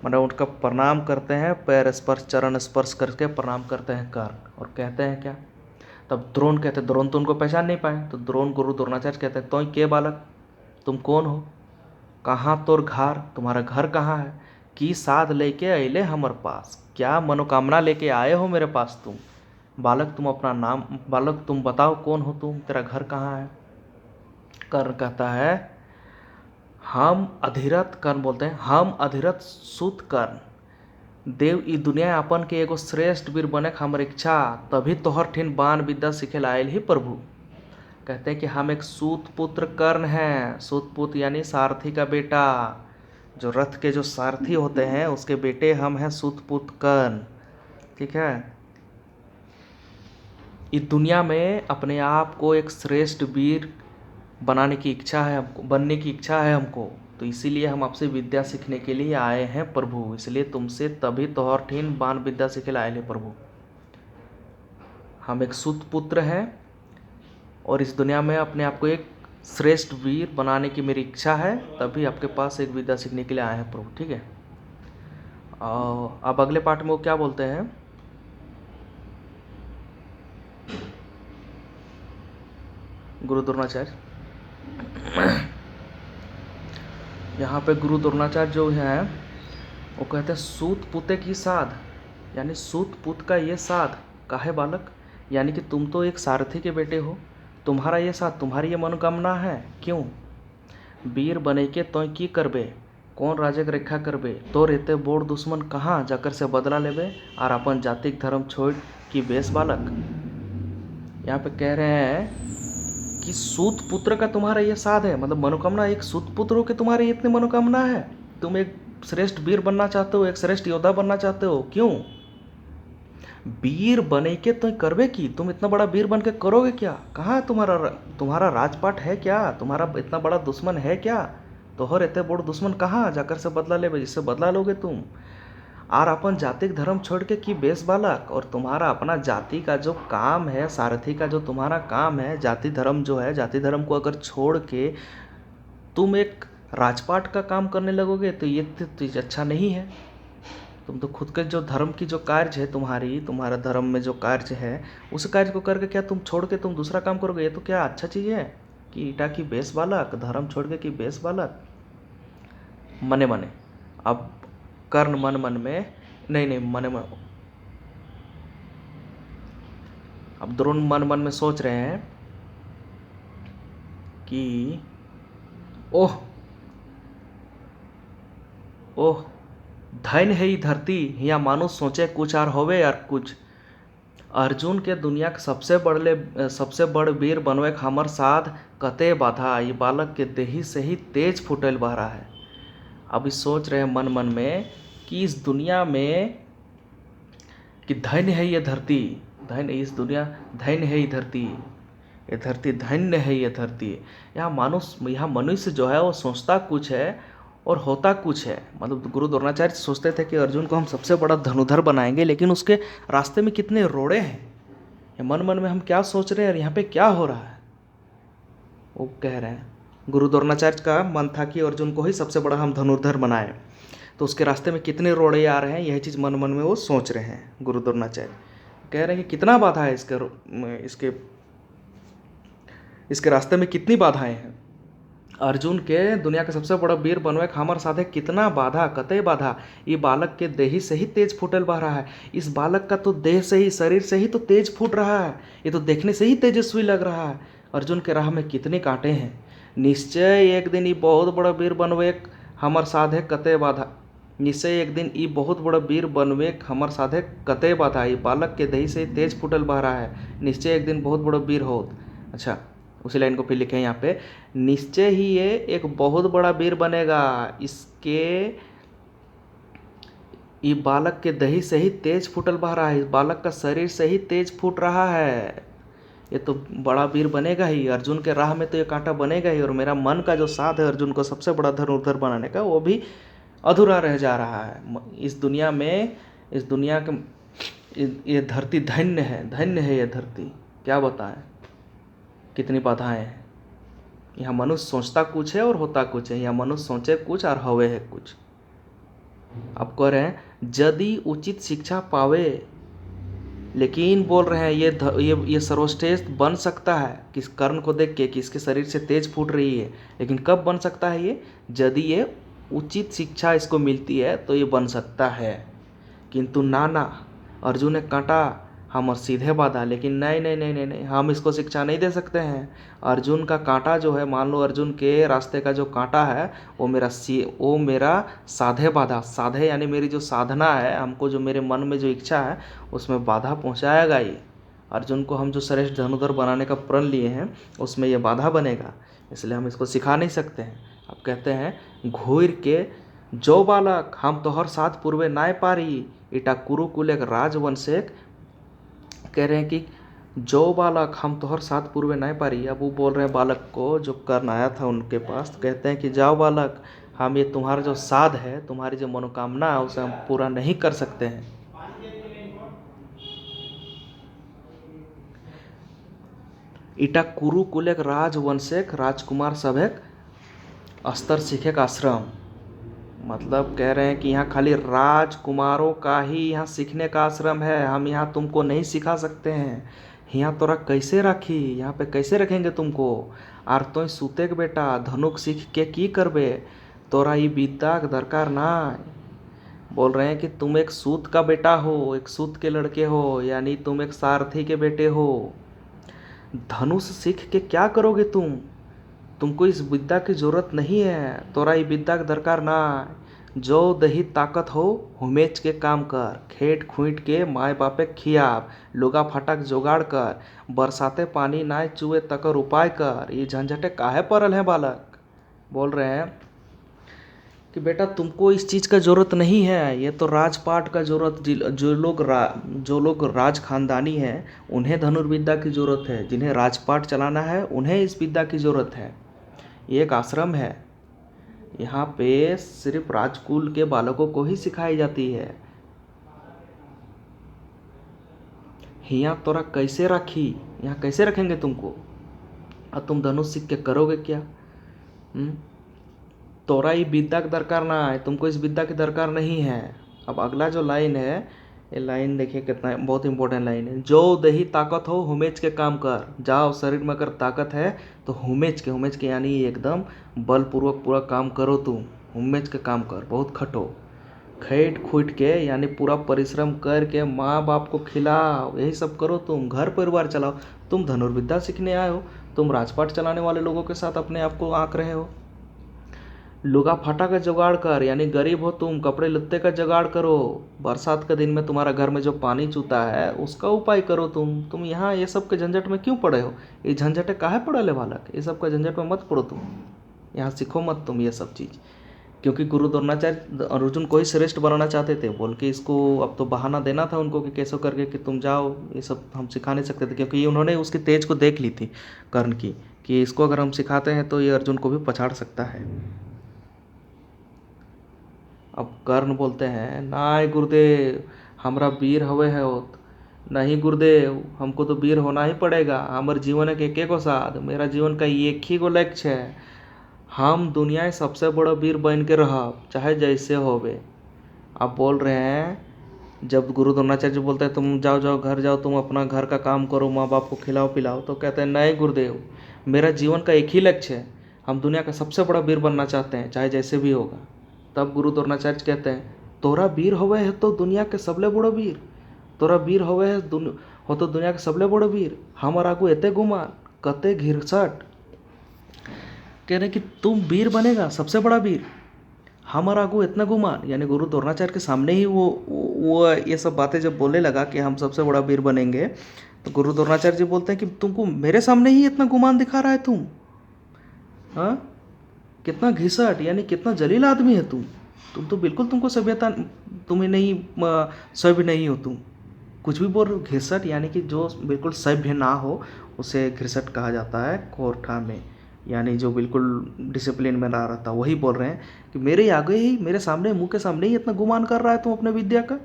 मतलब उनका प्रणाम करते हैं, पैर स्पर्श चरण स्पर्श करके प्रणाम करते हैं कर्ण। और कहते हैं क्या, तब द्रोण कहते हैं, द्रोण तो उनको पहचान नहीं पाए, तो द्रोण गुरु द्रोणाचार्य कहते हैं तो के बालक, तुम कौन हो, कहाँ तोर घर, तुम्हारा घर कहाँ है, की साध लेके अले हमर पास, क्या मनोकामना लेके आए हो मेरे पास तुम। बालक तुम अपना नाम, बालक तुम बताओ कौन हो तुम, तेरा घर कहाँ है। कर्ण कहता है हम अधिरथ, कर्ण बोलते हैं हम अधिरथ सुत कर्ण, देव ई दुनिया अपन के एगो श्रेष्ठ वीर बने के हमर इच्छा, तभी तोहर ठिन बाण विद्या सीखे आयल ही प्रभु। कहते हैं कि हम एक सूत पुत्र कर्ण हैं, सूत पुत्र यानी सारथी का बेटा, जो रथ के जो सारथी होते हैं उसके बेटे हम हैं सूतपुत्र कर्ण। ठीक है। इस दुनिया में अपने आप को एक श्रेष्ठ वीर बनाने की इच्छा है हमको, बनने की इच्छा है हमको, तो इसीलिए हम आपसे विद्या सीखने के लिए आए हैं प्रभु। इसलिए तुमसे तभी तोहर ठीन बाण विद्या सीखे आए हैं प्रभु। हम एक सूत पुत्र हैं और इस दुनिया में अपने आप को एक श्रेष्ठ वीर बनाने की मेरी इच्छा है, तभी आपके पास एक विद्या सीखने के लिए आए हैं प्रभु। ठीक है। और अब अगले पाठ में वो क्या बोलते हैं, गुरु द्रोणाचार्य, यहाँ पे गुरु द्रोणाचार्य जो है वो कहते हैं सूत पुते की साध, यानी सूत पुत का ये साध काहे बालक, यानी कि तुम तो एक सारथी के बेटे हो, तुम्हारा ये साथ, तुम्हारी ये मनोकामना है। क्यों? वीर बने के तो की करबे, कौन राजक रेखा करबे, तो रहते बोर दुश्मन कहाँ जाकर से बदला लेबे, और अपन जातिक धर्म छोड़ कि बेस बालक। यहाँ पे कह रहे हैं कि सूत पुत्र का तुम्हारा ये साध है, मतलब मनोकामना, एक सूत पुत्र हो के तुम्हारी इतनी मनोकामना है, तुम एक श्रेष्ठ वीर बनना चाहते हो, एक श्रेष्ठ योद्धा बनना चाहते हो। क्यों? वीर बने के तो करवे की, तुम इतना बड़ा वीर बन के करोगे क्या? कहाँ तुम्हारा राजपाट है क्या? तुम्हारा इतना बड़ा दुश्मन है क्या? तोहर इतने बड़ दुश्मन कहाँ जाकर से बदला ले, जिससे बदला लोगे तुम। और अपन जातिक धर्म छोड़ के कि बेस बालक, और तुम्हारा अपना जाति का जो काम है, सारथी का जो तुम्हारा काम है, जाति धर्म जो है, जाति धर्म को अगर छोड़ के तुम एक राजपाट का काम करने लगोगे तो ये तो अच्छा नहीं है। तुम तो खुद के जो धर्म की जो कार्य है, तुम्हारा धर्म में जो कार्य है, उस कार्य को करके क्या तुम छोड़ के तुम दूसरा काम करोगे? ये तो क्या अच्छा चीज़ है कि ईटा की बेस बालक, धर्म छोड़ के कि बेस बालक। मने मने अब कर्ण मन मन में नहीं मने मन, अब द्रोण मन मन में सोच रहे हैं कि ओह ओह धन है ही धरती, या मानुष सोचे कुछ और होवे यार कुछ। अर्जुन के दुनिया के सबसे बड़ वीर बनवे हमर साध कते बाधा, ये बालक के देही से ही तेज फुटल बह रहा है। अभी सोच रहे हैं मन मन में कि इस दुनिया में कि धन्य है ये धरती, धन्य इस दुनिया, धन्य है ये धरती धन्य है ये धरती। यहाँ मनुष्य जो है वो सोचता कुछ है और होता कुछ है। मतलब गुरु द्रोणाचार्य सोचते थे कि अर्जुन को हम सबसे बड़ा धनुधर बनाएंगे, लेकिन उसके रास्ते में कितने रोड़े हैं। मन मन में हम क्या सोच रहे हैं और यहाँ पे क्या हो रहा है, वो कह रहे हैं। गुरु द्रोणाचार्य का मन था कि अर्जुन को ही सबसे बड़ा हम धनुर्धर बनाए, तो उसके रास्ते में कितने रोड़े आ रहे हैं, यही चीज़ मन मन में वो सोच रहे हैं। गुरु द्रोणाचार्य कह रहे हैं कि कितना बाधा है इसके रास्ते में, कितनी बाधाएं हैं। अर्जुन के दुनिया के सबसे बड़ा वीर बनवे हमर साधे कितना बाधा, कतई बाधा। ये बालक के देही से ही तेज फूटल बह रहा है। इस बालक का तो देह से ही, शरीर से ही तो तेज फूट रहा है, ये तो देखने से ही तेजस्वी लग रहा है। अर्जुन के राह में कितने कांटे हैं। निश्चय एक दिन ये बहुत बड़ा वीर बनवे हमर साधे कतई बाधा, निश्चय एक दिन ये बहुत बड़ा वीर बनवे हमर साधे कतई बाधा। ये बालक के देही से तेज फूटल बह रहा है, निश्चय एक दिन बहुत बड़ा वीर होत। अच्छा, उसी लाइन को फिर लिखे हैं यहाँ पे, निश्चय ही ये एक बहुत बड़ा वीर बनेगा, ये बालक के दही से ही तेज फूटल बह रहा है, इस बालक का शरीर से ही तेज फूट रहा है, ये तो बड़ा वीर बनेगा ही। अर्जुन के राह में तो ये कांटा बनेगा ही, और मेरा मन का जो साथ है अर्जुन को सबसे बड़ा धनुर्धर बनाने का, वो भी अधूरा रह जा रहा है। इस दुनिया के ये धरती धन्य है ये धरती, क्या बताएं कितनी बाधाएं हैं। यहाँ मनुष्य सोचता कुछ है और होता कुछ है, यहाँ मनुष्य सोचे कुछ और हवे है कुछ। अब कह रहे हैं यदि उचित शिक्षा पावे, लेकिन बोल रहे हैं ये सर्वश्रेष्ठ बन सकता है किस कर्ण को देख के कि इसके शरीर से तेज फूट रही है, लेकिन कब बन सकता है ये? यदि ये उचित शिक्षा इसको मिलती है तो ये बन सकता है। किंतु नाना, अर्जुन ने कांटा हम सीधे बाधा, लेकिन नहीं, हम इसको शिक्षा नहीं दे सकते हैं। अर्जुन का कांटा जो है, मान लो अर्जुन के रास्ते का जो कांटा है वो मेरा साधे बाधा, साधे यानी मेरी जो साधना है, हमको जो मेरे मन में जो इच्छा है उसमें बाधा पहुंचाएगा ही। अर्जुन को हम जो श्रेष्ठ धनुधर बनाने का प्रण लिए हैं उसमें ये बाधा बनेगा, इसलिए हम इसको सिखा नहीं सकते हैं। अब कहते हैं घूर के जो बालक हम तोहर साथ पूर्वे नाय पारी, इटा कुरुकुल एक राजवंशेक कह रहे हैं कि जो बालक हम तोहर साथ पूर्वे नाय पारी। अब वो बोल रहे हैं बालक को जो कर्ण आया था उनके पास, तो कहते हैं कि जाओ बालक, हम ये तुम्हारा जो साध है, तुम्हारी जो मनोकामना है उसे हम पूरा नहीं कर सकते हैं। इटा कुरुकुल एक राजवंशेक राजकुमार सभेक अस्तर सीखेक आश्रम, मतलब कह रहे हैं कि यहाँ खाली राजकुमारों का ही यहाँ सीखने का आश्रम है, हम यहाँ तुमको नहीं सिखा सकते हैं। यहाँ तोरा कैसे रखी, यहाँ पे कैसे रखेंगे तुमको। आर तो सूते के बेटा धनुक सीख के की करबे, तोरा ये विद्या के दरकार ना। बोल रहे हैं कि तुम एक सूत का बेटा हो, एक सूत के लड़के हो, यानी तुम एक सारथी के बेटे हो। धनुष सीख के क्या करोगे तुमको इस विद्या की जरूरत नहीं है, तोरा ये विद्या के दरकार ना। जो दही ताकत हो हुमेच के काम कर, खेत खूंट के माए बापे खियाब, लुगा फाटक जोगाड़ कर, बरसाते पानी नाय चुए तकर उपाय कर। ये झंझटे काहे पड़ल है बालक। बोल रहे हैं कि बेटा तुमको इस चीज़ का ज़रूरत नहीं है, ये तो राजपाट का ज़रूरत, जो लोग राज खानदानी हैं उन्हें धनुर्विद्या की ज़रूरत है, जिन्हें राजपाट चलाना है उन्हें इस विद्या की ज़रूरत है। ये एक आश्रम है, यहाँ पे सिर्फ राजकुल के बालकों को ही सिखाई जाती है। यहाँ तोरा कैसे रखी, यहाँ कैसे रखेंगे तुमको, और तुम धनुष सीख के करोगे क्या। तोरा ये विद्या की दरकार ना है, तुमको इस विद्या की दरकार नहीं है। अब अगला जो लाइन है, ये लाइन देखिए कितना बहुत इंपॉर्टेंट लाइन है। जो दही ताकत हो हुमेच के काम कर, जाओ शरीर में अगर ताकत है तो हुमेच के यानी एकदम बलपूर्वक पूरा काम करो। तुम हुमेच के काम कर, बहुत खटो, खेट खूट के यानी पूरा परिश्रम करके माँ बाप को खिलाओ, यही सब करो। तुम घर परिवार चलाओ, तुम धनुर्विद्या सीखने आए हो, तुम राजपाट चलाने वाले लोगों के साथ अपने आप को आंक रहे हो। लुगा फाटा का जुगाड़ कर, यानी गरीब हो तुम, कपड़े लत्ते का जुगाड़ करो। बरसात के दिन में तुम्हारा घर में जो पानी चूता है उसका उपाय करो। तुम यहाँ ये सब के झंझट में क्यों पड़े हो, ये झंझटे काहे पड़े बालक, ये सब का झंझट में मत पड़ो। तुम यहाँ सीखो मत तुम ये सब चीज़, क्योंकि गुरु द्रोणाचार्य अर्जुन को ही श्रेष्ठ बनाना चाहते थे, बोल के इसको अब तो बहाना देना था उनको कि कैसे करके कि तुम जाओ, ये सब हम सिखा नहीं सकते थे, क्योंकि उन्होंने उसकी तेज को देख ली थी कर्ण की, कि इसको अगर हम सिखाते हैं तो ये अर्जुन को भी पछाड़ सकता है। अब कर्ण बोलते हैं नाय गुरुदेव, हमरा वीर हवे है होत। नहीं गुरुदेव, हमको तो वीर होना ही पड़ेगा, हमारे जीवन के एक को साथ, मेरा जीवन का एक ही गो लक्ष्य है, हम दुनिया में सबसे बड़ा वीर बन के रह, चाहे जैसे होवे। आप बोल रहे हैं जब गुरु द्रोणाचार्य बोलते हैं तुम जाओ घर जाओ, तुम अपना घर का काम करो, माँ बाप को खिलाओ पिलाओ, तो कहते हैं नहीं गुरुदेव, मेरा जीवन का एक ही लक्ष्य है, हम दुनिया का सबसे बड़ा वीर बनना चाहते हैं, चाहे जैसे भी होगा। तब गुरु द्रोणाचार्य कहते हैं तोरा वीर होवे है तो दुनिया के सबले बड़ो वीर, तोरा वीर होवे है हो तो दुनिया के सबले बड़ो वीर, हमार आगू एते गुमान कते घिरसट। कह रहे कि तुम वीर बनेगा सबसे बड़ा वीर, हमार आगू इतना गुमान, यानी गुरु द्रोणाचार्य के सामने ही वो ये सब बातें जब बोलने लगा कि हम सबसे बड़ा वीर बनेंगे, तो गुरु द्रोणाचार्य जी बोलते हैं कि तुमको मेरे सामने ही इतना गुमान दिखा रहा है हाँ, कितना घिसट, यानी कितना जलील आदमी है तुम तो बिल्कुल तुमको सभ्यता तुम्हें नहीं, सभ्य नहीं हो तुम, कुछ भी बोल रहे हो। घिसट यानी कि जो बिल्कुल सभ्य ना हो उसे घिसट कहा जाता है कोर्ठा में, यानी जो बिल्कुल डिसिप्लिन में ना रहता, वही बोल रहे हैं कि मेरे आगे ही, मेरे सामने, मुंह के सामने ही इतना गुमान कर रहा है तुम अपने विद्या का,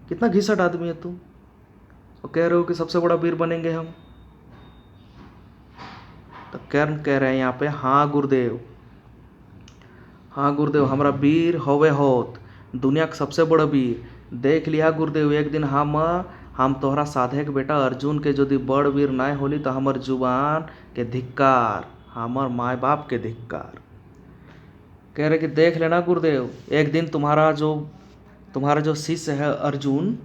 कितना घिसट आदमी है तुम, और कह रहे हो कि सबसे बड़ा वीर बनेंगे हम। तो कर्ण कह रहे हैं यहाँ पे हाँ गुरुदेव, हाँ गुरुदेव, हमारा वीर होवे होत, दुनिया का सबसे बड़ा वीर। देख लिया गुरुदेव, एक दिन हम तोहरा साधे के बेटा अर्जुन के यदि बड़ वीर नाय होली तो हमार जुबान के धिक्कार, हमार माए बाप के धिक्कार। कह रहे कि देख लेना गुरुदेव, एक दिन तुम्हारा जो शिष्य है अर्जुन,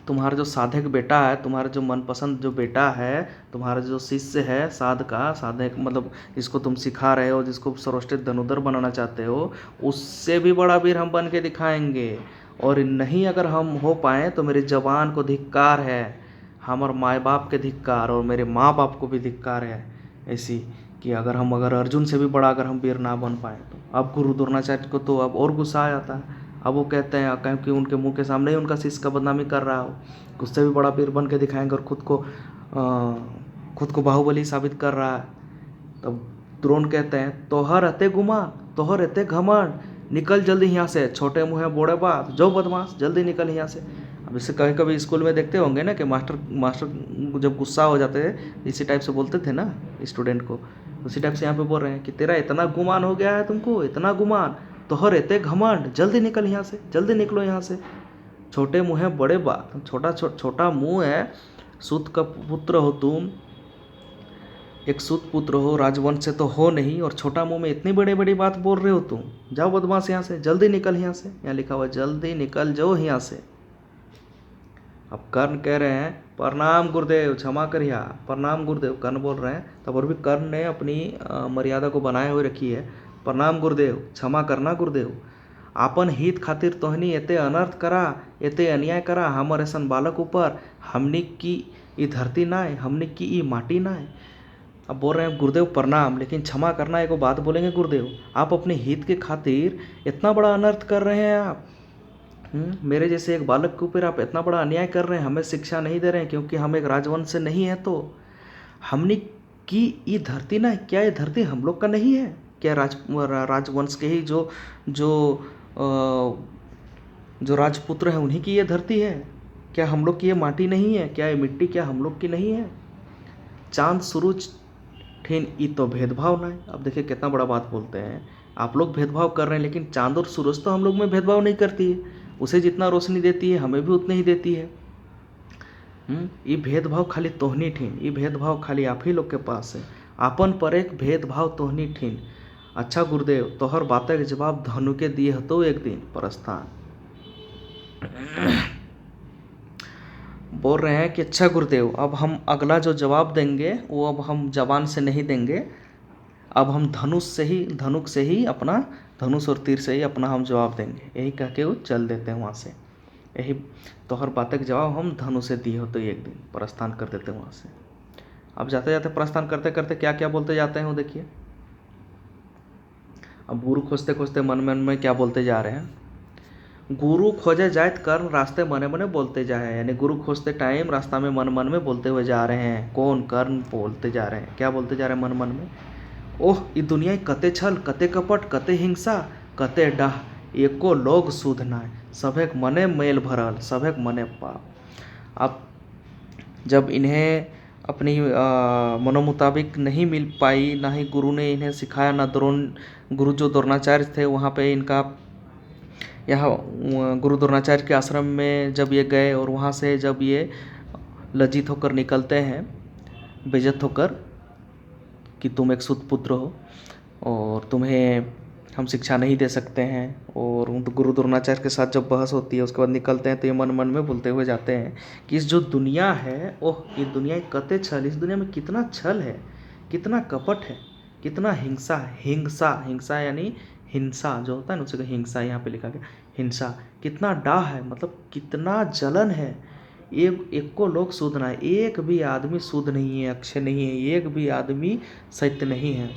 तुम्हारा जो साधक बेटा है, तुम्हारा जो मनपसंद जो बेटा है, तुम्हारा जो शिष्य है साधक मतलब जिसको तुम सिखा रहे हो, जिसको सर्वश्रेष्ठ धनुधर बनाना चाहते हो, उससे भी बड़ा वीर हम बन के दिखाएंगे। और नहीं अगर हम हो पाएँ तो मेरी जवान को धिक्कार है, हमारे माँ बाप के धिक्कार, और मेरे माँ बाप को भी धिक्कार है। ऐसी कि अगर अर्जुन से भी बड़ा अगर हम वीर ना बन पाए तो। अब गुरु द्रोणाचार्य को तो अब और गुस्सा आ जाता है। अब वो कहते हैं क्योंकि उनके मुंह के सामने ही उनका शिष्य का बदनामी कर रहा हो, उससे भी बड़ा वीर बन के दिखाएंगे और खुद को बाहुबली साबित कर रहा है। तब द्रोण कहते हैं तोहर अते गुमान, तोहर अते घमंड, निकल जल्दी यहाँ से, छोटे मुँह है बोड़े बात, जो बदमाश जल्दी निकल यहाँ से। अब इससे कभी कभी स्कूल में देखते होंगे ना कि मास्टर जब गुस्सा हो जाते थे इसी टाइप से बोलते थे ना स्टूडेंट को, उसी टाइप से यहाँ पे बोल रहे हैं कि तेरा इतना गुमान हो गया है, तुमको इतना गुमान, तोहर एते घमंड, जल्दी निकल यहाँ से, जल्दी निकलो यहाँ से, छोटे मुँह है बड़े बात, छोटा मुँह है, सूत का पुत्र हो तुम, एक सूत पुत्र हो, राजवंश से तो हो नहीं, और छोटा मुंह में इतनी बड़ी बड़ी बात बोल रहे हो तुम, जाओ बदमाश यहाँ से, जल्दी निकल यहाँ से। यहाँ लिखा हुआ जल्दी निकल जाओ यहाँ से। अब कर्ण कह रहे हैं प्रणाम गुरुदेव, क्षमा करिया, प्रणाम गुरुदेव, कर्ण बोल रहे हैं। तब और भी कर्ण ने अपनी मर्यादा को बनाए हुए रखी है। प्रणाम गुरुदेव, क्षमा करना गुरुदेव, आपन हित खातिर तोहनी एते अनर्थ करा, एते अन्याय करा हमर ऐसन बालक ऊपर, हमनी की ई धरती ना है, हमनी की ई माटी ना है। अब बोल रहे हैं गुरुदेव प्रणाम, लेकिन क्षमा करना एगो बात बोलेंगे गुरुदेव, आप अपने हित के खातिर इतना बड़ा अनर्थ कर रहे हैं आप, मेरे जैसे एक बालक के ऊपर आप इतना बड़ा अन्याय कर रहे हैं, हमें शिक्षा नहीं दे रहे हैं क्योंकि हम एक राजवंश से नहीं है। तो हमने की ये धरती ना, क्या ये धरती हम लोग का नहीं है क्या? राजवंश के ही जो राजपुत्र हैं उन्हीं की ये धरती है क्या? हम लोग की ये माटी नहीं है क्या? ये मिट्टी क्या हम लोग की नहीं है? चांद सूरज ठेन ई तो भेदभाव ना है। अब देखिए कितना बड़ा बात बोलते हैं, आप लोग भेदभाव कर रहे हैं लेकिन चांद और सूरज तो हम लोग में भेदभाव नहीं करती है, उसे जितना रोशनी देती है हमें भी उतनी ही देती है। ये भेदभाव खाली तोहनी ठीन, ये भेदभाव खाली आप ही लोग के पास है, आपन पर एक भेदभाव तोहनी ठीन। अच्छा गुरुदेव, तोहर बातें के जवाब धनु के दिए हतो एक दिन प्रस्थान। बोल रहे हैं कि अच्छा गुरुदेव, अब हम अगला जो जवाब देंगे वो अब हम जबान से नहीं देंगे, अब हम धनुष से ही अपना धनुष और तीर से ही अपना हम जवाब देंगे। यही कह के वो चल देते हैं वहाँ से। यही तोहर बातें के जवाब हम धनुष से दिए होते एक दिन प्रस्थान कर देते हैं वहाँ से। अब जाते जाते प्रस्थान करते करते क्या क्या बोलते जाते हैं वो देखिए। अब गुरु खोजते खोजते मन में क्या बोलते जा रहे हैं, गुरु खोजे जायत कर्ण रास्ते मने मने बोलते जाए, यानी गुरु खोजते टाइम रास्ता में मन में बोलते हुए जा रहे हैं। कौन? कर्ण बोलते जा रहे हैं। क्या बोलते जा रहे हैं मन में? ओह ई दुनिया कते छल, कते कपट, कते हिंसा, कते डाह, एको लोग सुध नाय, सभेक मने मेल भरल, सभेक मने पाप। अब जब इन्हें अपनी मनोमुताबिक नहीं मिल पाई, ना ही गुरु ने इन्हें सिखाया, ना गुरु जो द्रोणाचार्य थे वहाँ पे इनका, यहाँ गुरु द्रोणाचार्य के आश्रम में जब ये गए और वहाँ से जब ये लज्जित होकर निकलते हैं, बेइज्जत होकर कि तुम एक सुतपुत्र हो और तुम्हें हम शिक्षा नहीं दे सकते हैं, और गुरु द्रोणाचार्य के साथ जब बहस होती है उसके बाद निकलते हैं तो ये मन में बोलते हुए जाते हैं कि इस जो दुनिया है, ओह ये दुनिया कते छल, इस दुनिया में कितना छल है, कितना कपट है, कितना हिंसा है। हिंसा यानी हिंसा जो होता है ना उसे हिंसा यहाँ पे लिखा गया, हिंसा। कितना डाह है, मतलब कितना जलन है। एक को लोग शुद्ध ना है, एक भी आदमी शुद्ध नहीं है, अक्षय नहीं है, एक भी आदमी सत्य नहीं है।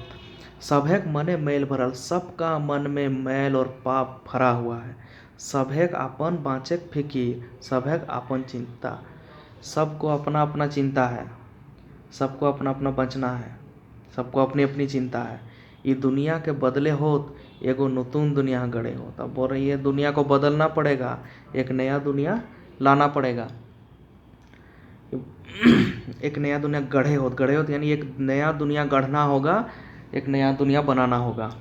सभेक मने मैल भरल, सबका मन में मैल और पाप भरा हुआ है। सभेक अपन बाँचेक फिकीर, सभेक अपन चिंता, सबको अपना अपना चिंता है, सबको अपना अपना बचना है, सबको अपनी अपनी चिंता है। ये दुनिया के बदले होत एगो नतून दुनिया गढ़े होत। अब बोल रही है दुनिया को बदलना पड़ेगा, एक नया दुनिया लाना पड़ेगा, एक नया दुनिया गढ़े होत यानी एक नया दुनिया गढ़ना होगा, एक नया दुनिया बनाना होगा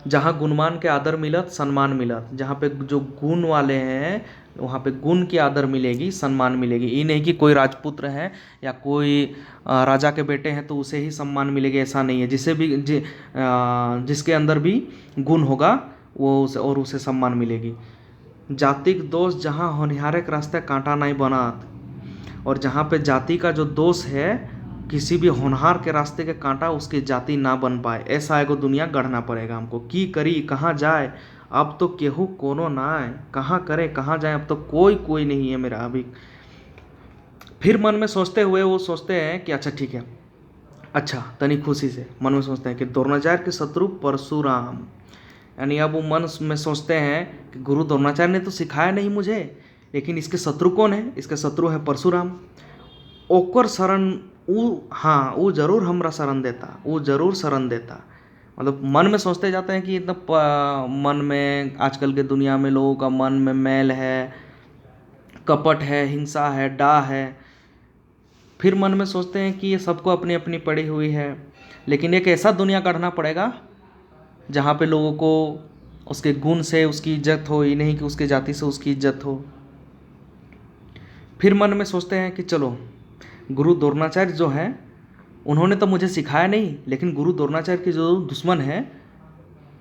जहाँ गुणमान के आदर मिलत, सम्मान मिलत। जहाँ पे जो गुण वाले हैं वहाँ पे गुण की आदर मिलेगी, सम्मान मिलेगी। ये नहीं कि कोई राजपुत्र है या कोई राजा के बेटे हैं तो उसे ही सम्मान मिलेगी, ऐसा नहीं है। जिसके अंदर भी गुण होगा वो उसे सम्मान मिलेगी। जातिक दोष जहाँ होनहारे के रास्ते कांटा नहीं बनात, और जहाँ पे जाति का जो दोष है किसी भी होनहार के रास्ते के कांटा उसकी जाति ना बन पाए, ऐसा एगो दुनिया गढ़ना पड़ेगा हमको। की करी कहाँ जाए, अब तो केहू कोनो ना आए, कहाँ करें कहाँ जाए, अब तो कोई नहीं है मेरा अभी। फिर मन में सोचते हुए वो सोचते हैं कि अच्छा ठीक है, अच्छा तनी खुशी से मन में सोचते हैं कि द्रोणाचार्य के शत्रु परशुराम, यानी अब वो मन में सोचते हैं कि गुरु द्रोणाचार्य ने तो सिखाया नहीं मुझे, लेकिन इसके शत्रु कौन है, इसके शत्रु है परशुराम। ओकर शरण ऊ, हाँ वो जरूर हमरा शरण देता, वो जरूर शरण देता। मतलब मन में सोचते जाते हैं कि इतना मन में आजकल के दुनिया में लोगों का मन में मैल है, कपट है, हिंसा है, डाह है। फिर मन में सोचते हैं कि ये सबको अपनी अपनी पड़ी हुई है, लेकिन एक ऐसा दुनिया काढ़ना पड़ेगा जहाँ पे लोगों को उसके गुण से उसकी इज्जत हो, ये नहीं कि उसके जाति से उसकी इज्जत हो। फिर मन में सोचते हैं कि चलो गुरु द्रोणाचार्य जो हैं उन्होंने तो मुझे सिखाया नहीं, लेकिन गुरु द्रोणाचार्य के जो दुश्मन हैं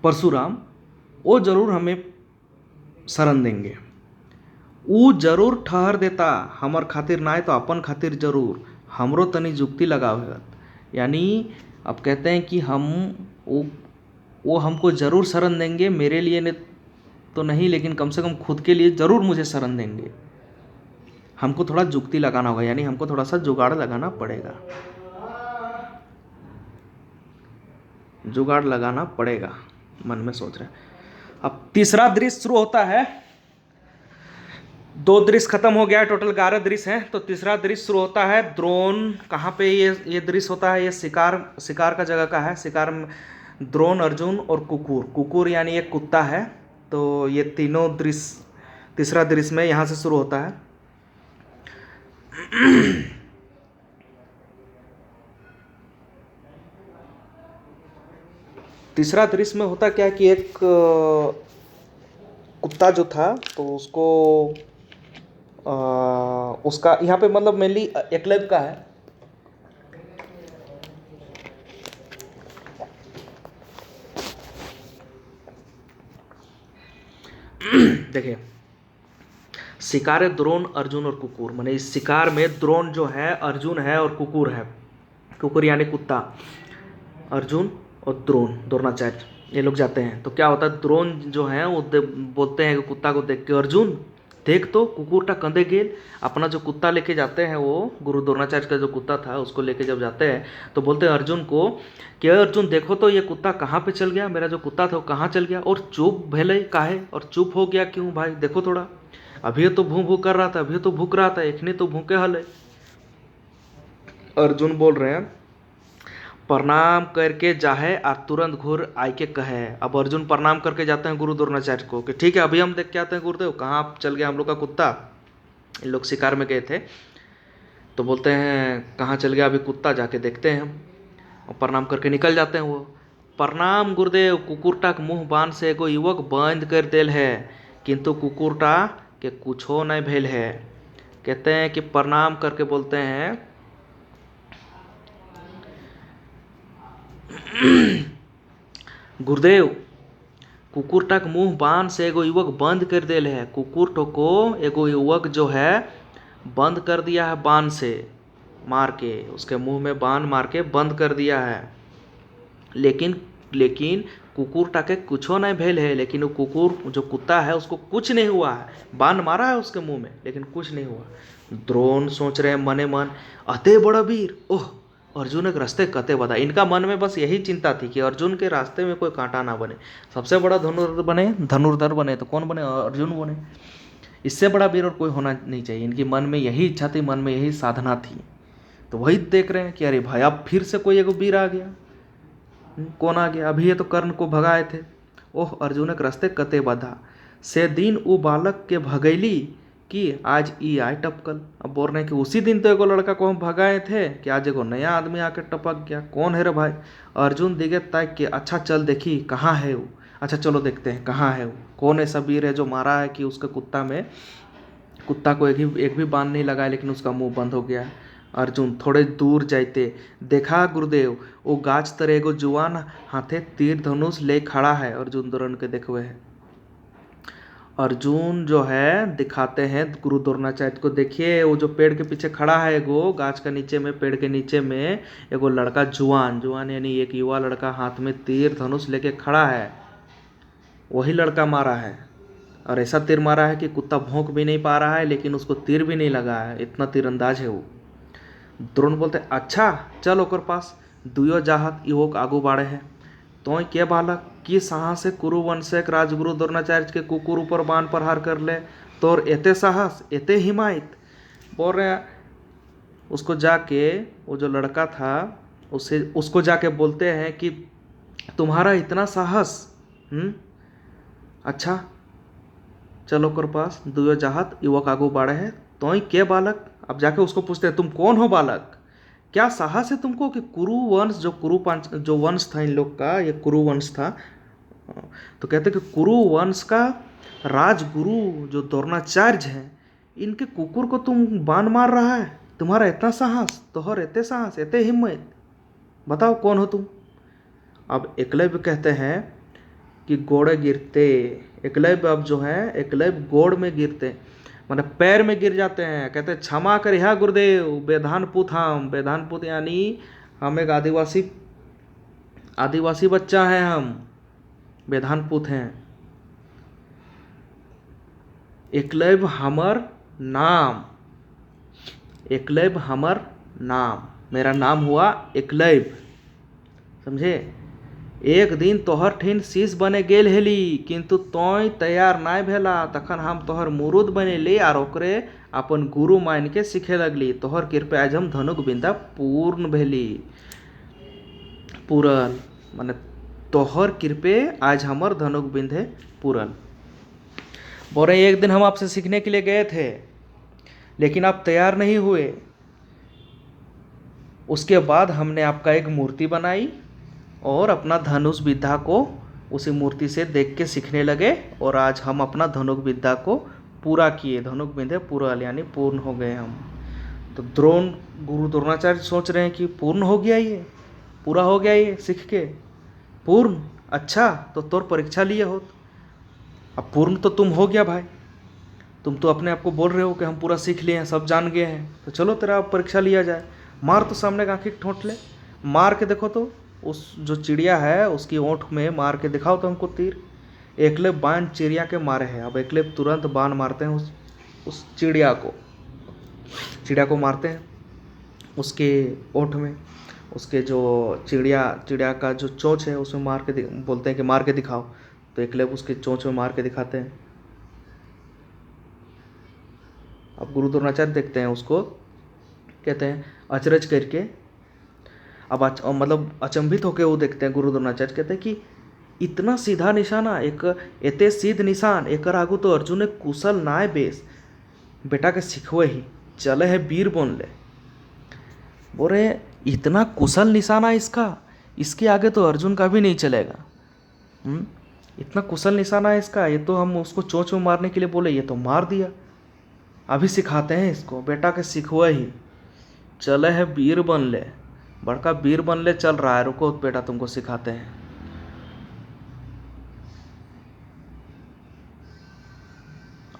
परशुराम, वो जरूर हमें शरण देंगे, वो जरूर ठहर देता हमर खातिर, ना तो अपन खातिर जरूर, हमरो तनी जुक्ति लगावेगा। यानी अब कहते हैं कि हम वो हमको ज़रूर शरण देंगे, मेरे लिए ने तो नहीं, लेकिन कम से कम खुद के लिए ज़रूर मुझे शरण देंगे। हमको थोड़ा जुक्ति लगाना होगा, यानी हमको थोड़ा सा जुगाड़ लगाना पड़ेगा, जुगाड़ लगाना पड़ेगा, मन में सोच रहे हैं। अब तीसरा दृश्य शुरू होता है। 2 दृश्य खत्म हो गया है, टोटल 11 दृश्य हैं। तो तीसरा दृश्य शुरू होता है। द्रोण कहाँ पे ये दृश्य होता है, ये शिकार का जगह का है। शिकार में द्रोण, अर्जुन और कुकुर, कुकुर यानी एक कुत्ता है। तो ये तीनों दृश्य तीसरा दृश्य में यहाँ से शुरू होता है। तीसरा दृश्य में होता क्या कि एक कुत्ता जो था तो उसको उसका यहाँ पे मतलब मेनली एकलव्य का है। देखिए शिकार है द्रोण, अर्जुन और कुकुर। माने इस शिकार में द्रोण जो है, अर्जुन है और कुकुर है। कुकुर यानी कुत्ता, अर्जुन और द्रोणाचार्य ये लोग जाते हैं। तो क्या होता है, द्रोण जो है वो बोलते हैं कुत्ता को देख के, अर्जुन देख तो कुकुरटा कंधे गेल। अपना जो कुत्ता लेके जाते हैं, वो गुरु द्रोणाचार्य का जो कुत्ता था उसको लेके जब जाते हैं तो बोलते हैं अर्जुन को कि अर्जुन देखो तो ये कुत्ता कहाँ पे चल गया, मेरा जो कुत्ता था वो कहाँ चल गया, और चुप भेले काहे, और चुप हो गया क्यों भाई, देखो थोड़ा, अभी तो भूं भूं कर रहा था, अभी तो भूक रहा था, एक ने तो भूखे हले। अर्जुन बोल रहे हैं प्रणाम करके जाहे और तुरंत घूर आय के कहे। अब अर्जुन प्रणाम करके जाते हैं गुरु द्रोणाचार्य को कि ठीक है अभी हम देख के आते हैं गुरुदेव कहाँ चल गया हम लोग का कुत्ता। इन लोग शिकार में गए थे तो बोलते हैं कहाँ चल गया अभी कुत्ता, जाके देखते हैं हम, और प्रणाम करके निकल जाते हैं। वो प्रणाम गुरुदेव, कुकुरटा के मुँह बांध से एगो युवक बंद कर देल है, किंतु कुकुरटा के कुछो नहीं भेल है। कहते हैं कि प्रणाम करके बोलते हैं गुरुदेव कुकुरटा के मुंह बांध से एगो युवक बंद कर देल है। कुकुर को एगो युवक जो है बंद कर दिया है, बांध से मार के, उसके मुंह में बांध मार के बंद कर दिया है। लेकिन कुकुरटा के कुछो नहीं भेल है। लेकिन वो कुकुर जो कुत्ता है उसको कुछ नहीं हुआ है, बांध मारा है उसके मुंह में लेकिन कुछ नहीं हुआ। द्रोण सोच रहे हैं मने मन, अते बड़ा वीर, ओह अर्जुन के रास्ते कते बता। इनका मन में बस यही चिंता थी कि अर्जुन के रास्ते में कोई कांटा ना बने, सबसे बड़ा धनुर्धर बने तो कौन बने, अर्जुन बने। इससे बड़ा वीर और कोई होना नहीं चाहिए। इनकी मन में यही इच्छा थी, मन में यही साधना थी। तो वही देख रहे हैं कि अरे भाई अब फिर से कोई एगो वीर आ गया। कौन आ गया, अभी ये तो कर्ण को भगाए थे। ओह अर्जुन के रास्ते कते बधा, से दिन वो बालक के भगैली कि आज ई आए टपकल। अब बोल रहे हैं कि उसी दिन तो एगो लड़का को हम भगाए थे कि आज एगो नया आदमी आके टपक गया। कौन है रे भाई, अर्जुन दिखे ताक के, अच्छा चल देखी कहाँ है वो, अच्छा चलो देखते हैं कहाँ है वो, कौन ऐसा वीर है जो मारा है कि उसके कुत्ता को एक भी बांध नहीं लगाया लेकिन उसका मुंह बंद हो गया। अर्जुन थोड़े दूर जाते देखा गुरुदेव वो गाछ तर एगो जुआन हाथे तीर धनुष ले खड़ा है। अर्जुन द्रोण के देखवे है। अर्जुन जो है दिखाते हैं गुरु द्रोणाचार्य को, देखिए वो जो पेड़ के पीछे खड़ा है, एगो गाछ के नीचे में, पेड़ के नीचे में एगो लड़का जुआन यानी एक युवा लड़का हाथ में तीर धनुष लेके खड़ा है। वही लड़का मारा है, और ऐसा तीर मारा है कि कुत्ता भौंक भी नहीं पा रहा है लेकिन उसको तीर भी नहीं लगा है, इतना तीरंदाज है वो। द्रोण बोलते अच्छा चल ओकर पास। दुयो जाहत युवक आगू बाढ़े है तो के बालक कि साहस से कुरु वंशक राजगुरु द्रोणाचार्य के कुकुर ऊपर बाण प्रहार कर ले तोर एते साहस एते हिमायत। बोल रहे उसको जाके वो जो लड़का था उसको जाके बोलते हैं कि तुम्हारा इतना साहस। अच्छा चलो कर पास दुयो जाहत युवक आगू बाढ़े है तो ही के बालक। अब जाके उसको पूछते हैं तुम कौन हो बालक, क्या साहस है तुमको कि कुरु वंश जो वंश था इन लोग का, ये कुरु वंश था, तो कहते कि कुरु वंश का राजगुरु जो द्रोणाचार्य है इनके कुकुर को तुम बाण मार रहा है, तुम्हारा इतना साहस, तोहर एते साहस एते हिम्मत, बताओ कौन हो तुम। अब एकलव्य कहते हैं कि गोड़े गिरते, एकलव्य अब जो है एकलव्य गोड़ में गिरते मतलब पैर में गिर जाते हैं, कहते हैं क्षमा कर हा गुरुदेव, बेधानपुत हम, बेधानपुत यानी हम एक आदिवासी बच्चा है, हम बेधानपुत हैं। एकलव्य हमर नाम, एकलव्य हमर नाम, मेरा नाम हुआ एकलव्य, समझे। एक दिन तोहर ठिन शीश बने गेल हेली किंतु तोय तैयार नाय भेला, तखन हम तोहर मुरुद बने ले और ओकरे अपन गुरु मान के सीखे लगली। तोहर कृपा आज हम धनुक बिंदा पूर्ण भेली, पूरल माने तोहर कृपे आज हमर धनुक बिंदे पूरल। बोले एक दिन हम आपसे सीखने के लिए गए थे लेकिन आप तैयार नहीं हुए, उसके बाद हमने आपका एक मूर्ति बनाई और अपना धनुष विद्या को उसी मूर्ति से देख के सीखने लगे और आज हम अपना धनुक विद्या को पूरा किए, धनुक विद्या पूरा यानी पूर्ण हो गए हम। तो गुरु द्रोणाचार्य सोच रहे हैं कि पूर्ण हो गया ये, पूरा हो गया ये सीख के पूर्ण, अच्छा तो तोर परीक्षा लिए हो, अब पूर्ण तो तुम हो गया भाई, तुम तो अपने आप को बोल रहे हो कि हम पूरा सीख लिए हैं, सब जान गए हैं, तो चलो तेरा परीक्षा लिया जाए। मार तो सामने आँखी ठोंट ले, मार के देखो तो उस जो चिड़िया है उसकी ओंठ में मार के दिखाओ तो हमको तीर। एकलव्य बाण चिड़िया के मारे हैं, अब एकलव्य तुरंत बाण मारते हैं उस चिड़िया को मारते हैं उसके ओंठ में, उसके जो चिड़िया का जो चोंच है उसमें मार के बोलते हैं कि मार के दिखाओ, तो एकलव्य उसके चोंच में मार के दिखाते हैं। अब गुरु द्रोणाचार्य देखते हैं उसको, कहते हैं अचरज करके, अब मतलब अचंभित होकर वो देखते हैं गुरु द्रोणाचार्य, कहते हैं कि इतना सीधा निशाना, एक एते सीध निशान, एक आगू तो अर्जुन ने कुशल नाय बेस, बेटा के सिखवे ही चले है वीर बोन ले। बोल रहे इतना कुशल निशाना इसका, इसके आगे तो अर्जुन का भी नहीं चलेगा। इतना कुशल निशाना है इसका, ये तो हम उसको चोंच में मारने के लिए बोले, ये तो मार दिया, अभी सिखाते हैं इसको, बेटा के सिखवे ही चले है वीर बन ले, बड़का वीर बन ले चल रहा है, रुको बेटा तुमको सिखाते हैं।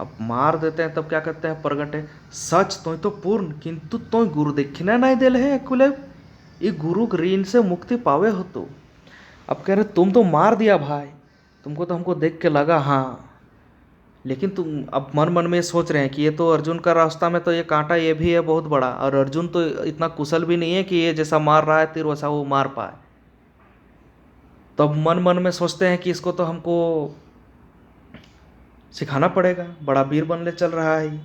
अब मार देते हैं तब क्या कहते हैं प्रगटे, सच तो पूर्ण किंतु तो गुरु दक्षिणा नहीं दिल है एकलव्य, ये गुरु ऋण से मुक्ति पावे हो तो। अब कह रहे तुम तो मार दिया भाई, तुमको तो हमको देख के लगा हाँ, लेकिन तुम अब मन में सोच रहे हैं कि ये तो अर्जुन का रास्ता में तो ये कांटा ये भी है बहुत बड़ा, और अर्जुन तो इतना कुशल भी नहीं है कि ये जैसा मार रहा है तीर वैसा वो मार पाए। तो अब मन में सोचते हैं कि इसको तो हमको सिखाना पड़ेगा, बड़ा वीर बनने चल रहा है।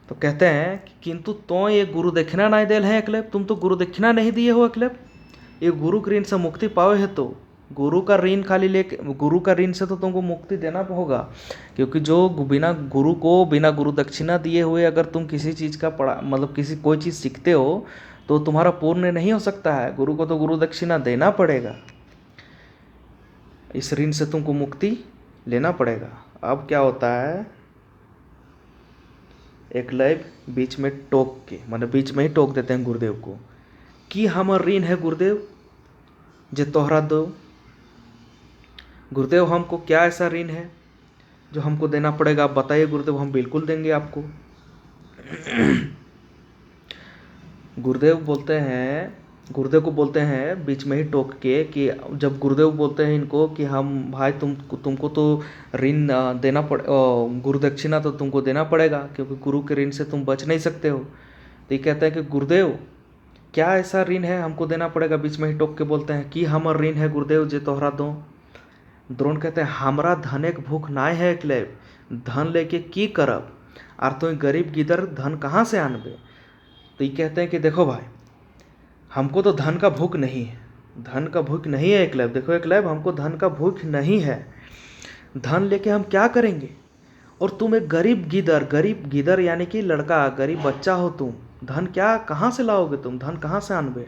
तो कहते हैं कि किंतु तो ये गुरु दक्षिणा नहीं दिल है एकलव्य, तुम तो गुरु दक्षिणा नहीं दिए हो एकलव्य, ये गुरु के ऋण से मुक्ति पावे है तो गुरु का ऋण खाली लेके, गुरु का ऋण से तो तुमको मुक्ति देना होगा, क्योंकि जो बिना गुरु दक्षिणा दिए हुए अगर तुम किसी चीज़ का मतलब कोई चीज़ सीखते हो तो तुम्हारा पूर्ण नहीं हो सकता है, गुरु को तो गुरु दक्षिणा देना पड़ेगा, इस ऋण से तुमको मुक्ति लेना पड़ेगा। अब क्या होता है, एकलव्य बीच में टोक के, मतलब बीच में ही टोक देते हैं गुरुदेव को कि हमर ऋण है गुरुदेव जे तोहरा दो, गुरुदेव हमको क्या ऐसा ऋण है जो हमको देना पड़ेगा, आप बताइए गुरुदेव, हम बिल्कुल देंगे आपको। गुरुदेव को बोलते हैं बीच में ही टोक के कि जब गुरुदेव बोलते हैं इनको कि हम भाई तुमको तो ऋण देना गुरु दक्षिणा तो तुमको देना पड़ेगा, क्योंकि गुरु के ऋण से तुम बच नहीं सकते हो। तो ये कहते हैं कि गुरुदेव क्या ऐसा ऋण है हमको देना पड़ेगा? बीच में ही टोक के बोलते हैं कि हमर ऋण है गुरुदेव जे तोहरा दो। द्रोण कहते हैं हमरा धनेक भूख नाय है एकलेव, धन लेके की करब, आर तो गरीब गिदर धन कहाँ से आनबे। तो ये कहते हैं कि देखो भाई, हमको तो धन का भूख नहीं है, धन का भूख नहीं है एकलव्य। देखो एकलव्य, हमको धन का भूख नहीं है, धन लेके हम क्या करेंगे? और तुम एक गरीब गिदर यानी कि लड़का, गरीब बच्चा हो तुम, धन क्या कहाँ से लाओगे तुम? धन कहाँ से आनबे?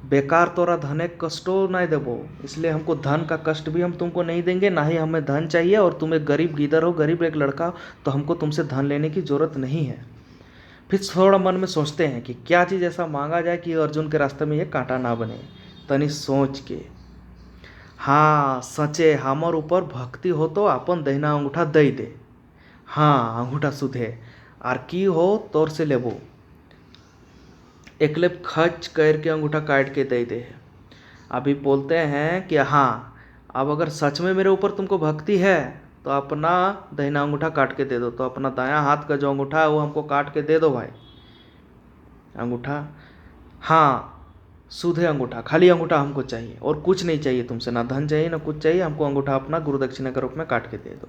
बेकार तोरा धने कष्टो नहीं देबो, इसलिए हमको धन का कष्ट भी हम तुमको नहीं देंगे, ना ही हमें धन चाहिए। और तुम एक गरीब गिदर हो, गरीब एक लड़का, तो हमको तुमसे धन लेने की जरूरत नहीं है। फिर थोड़ा मन में सोचते हैं कि क्या चीज़ ऐसा मांगा जाए कि अर्जुन के रास्ते में ये कांटा ना बने। तनी सोच के, हाँ सचे हमर ऊपर भक्ति हो तो अपन दहिना अंगूठा दे दे। हाँ अंगूठा सुधे आर की हो तोर से लेबो, एकले खच करके अंगूठा काट के दे दे। अभी बोलते हैं कि हाँ अब अगर सच में मेरे ऊपर तुमको भक्ति है तो अपना दहिना अंगूठा काट के दे दो। तो अपना दायां हाथ का जो अंगूठा है वो हमको काट के दे दो भाई, अंगूठा। हाँ सूधे अंगूठा, खाली अंगूठा हमको चाहिए और कुछ नहीं चाहिए तुमसे, ना धन चाहिए ना कुछ चाहिए, हमको अंगूठा अपना गुरु दक्षिणा के रूप में काट के दे दो।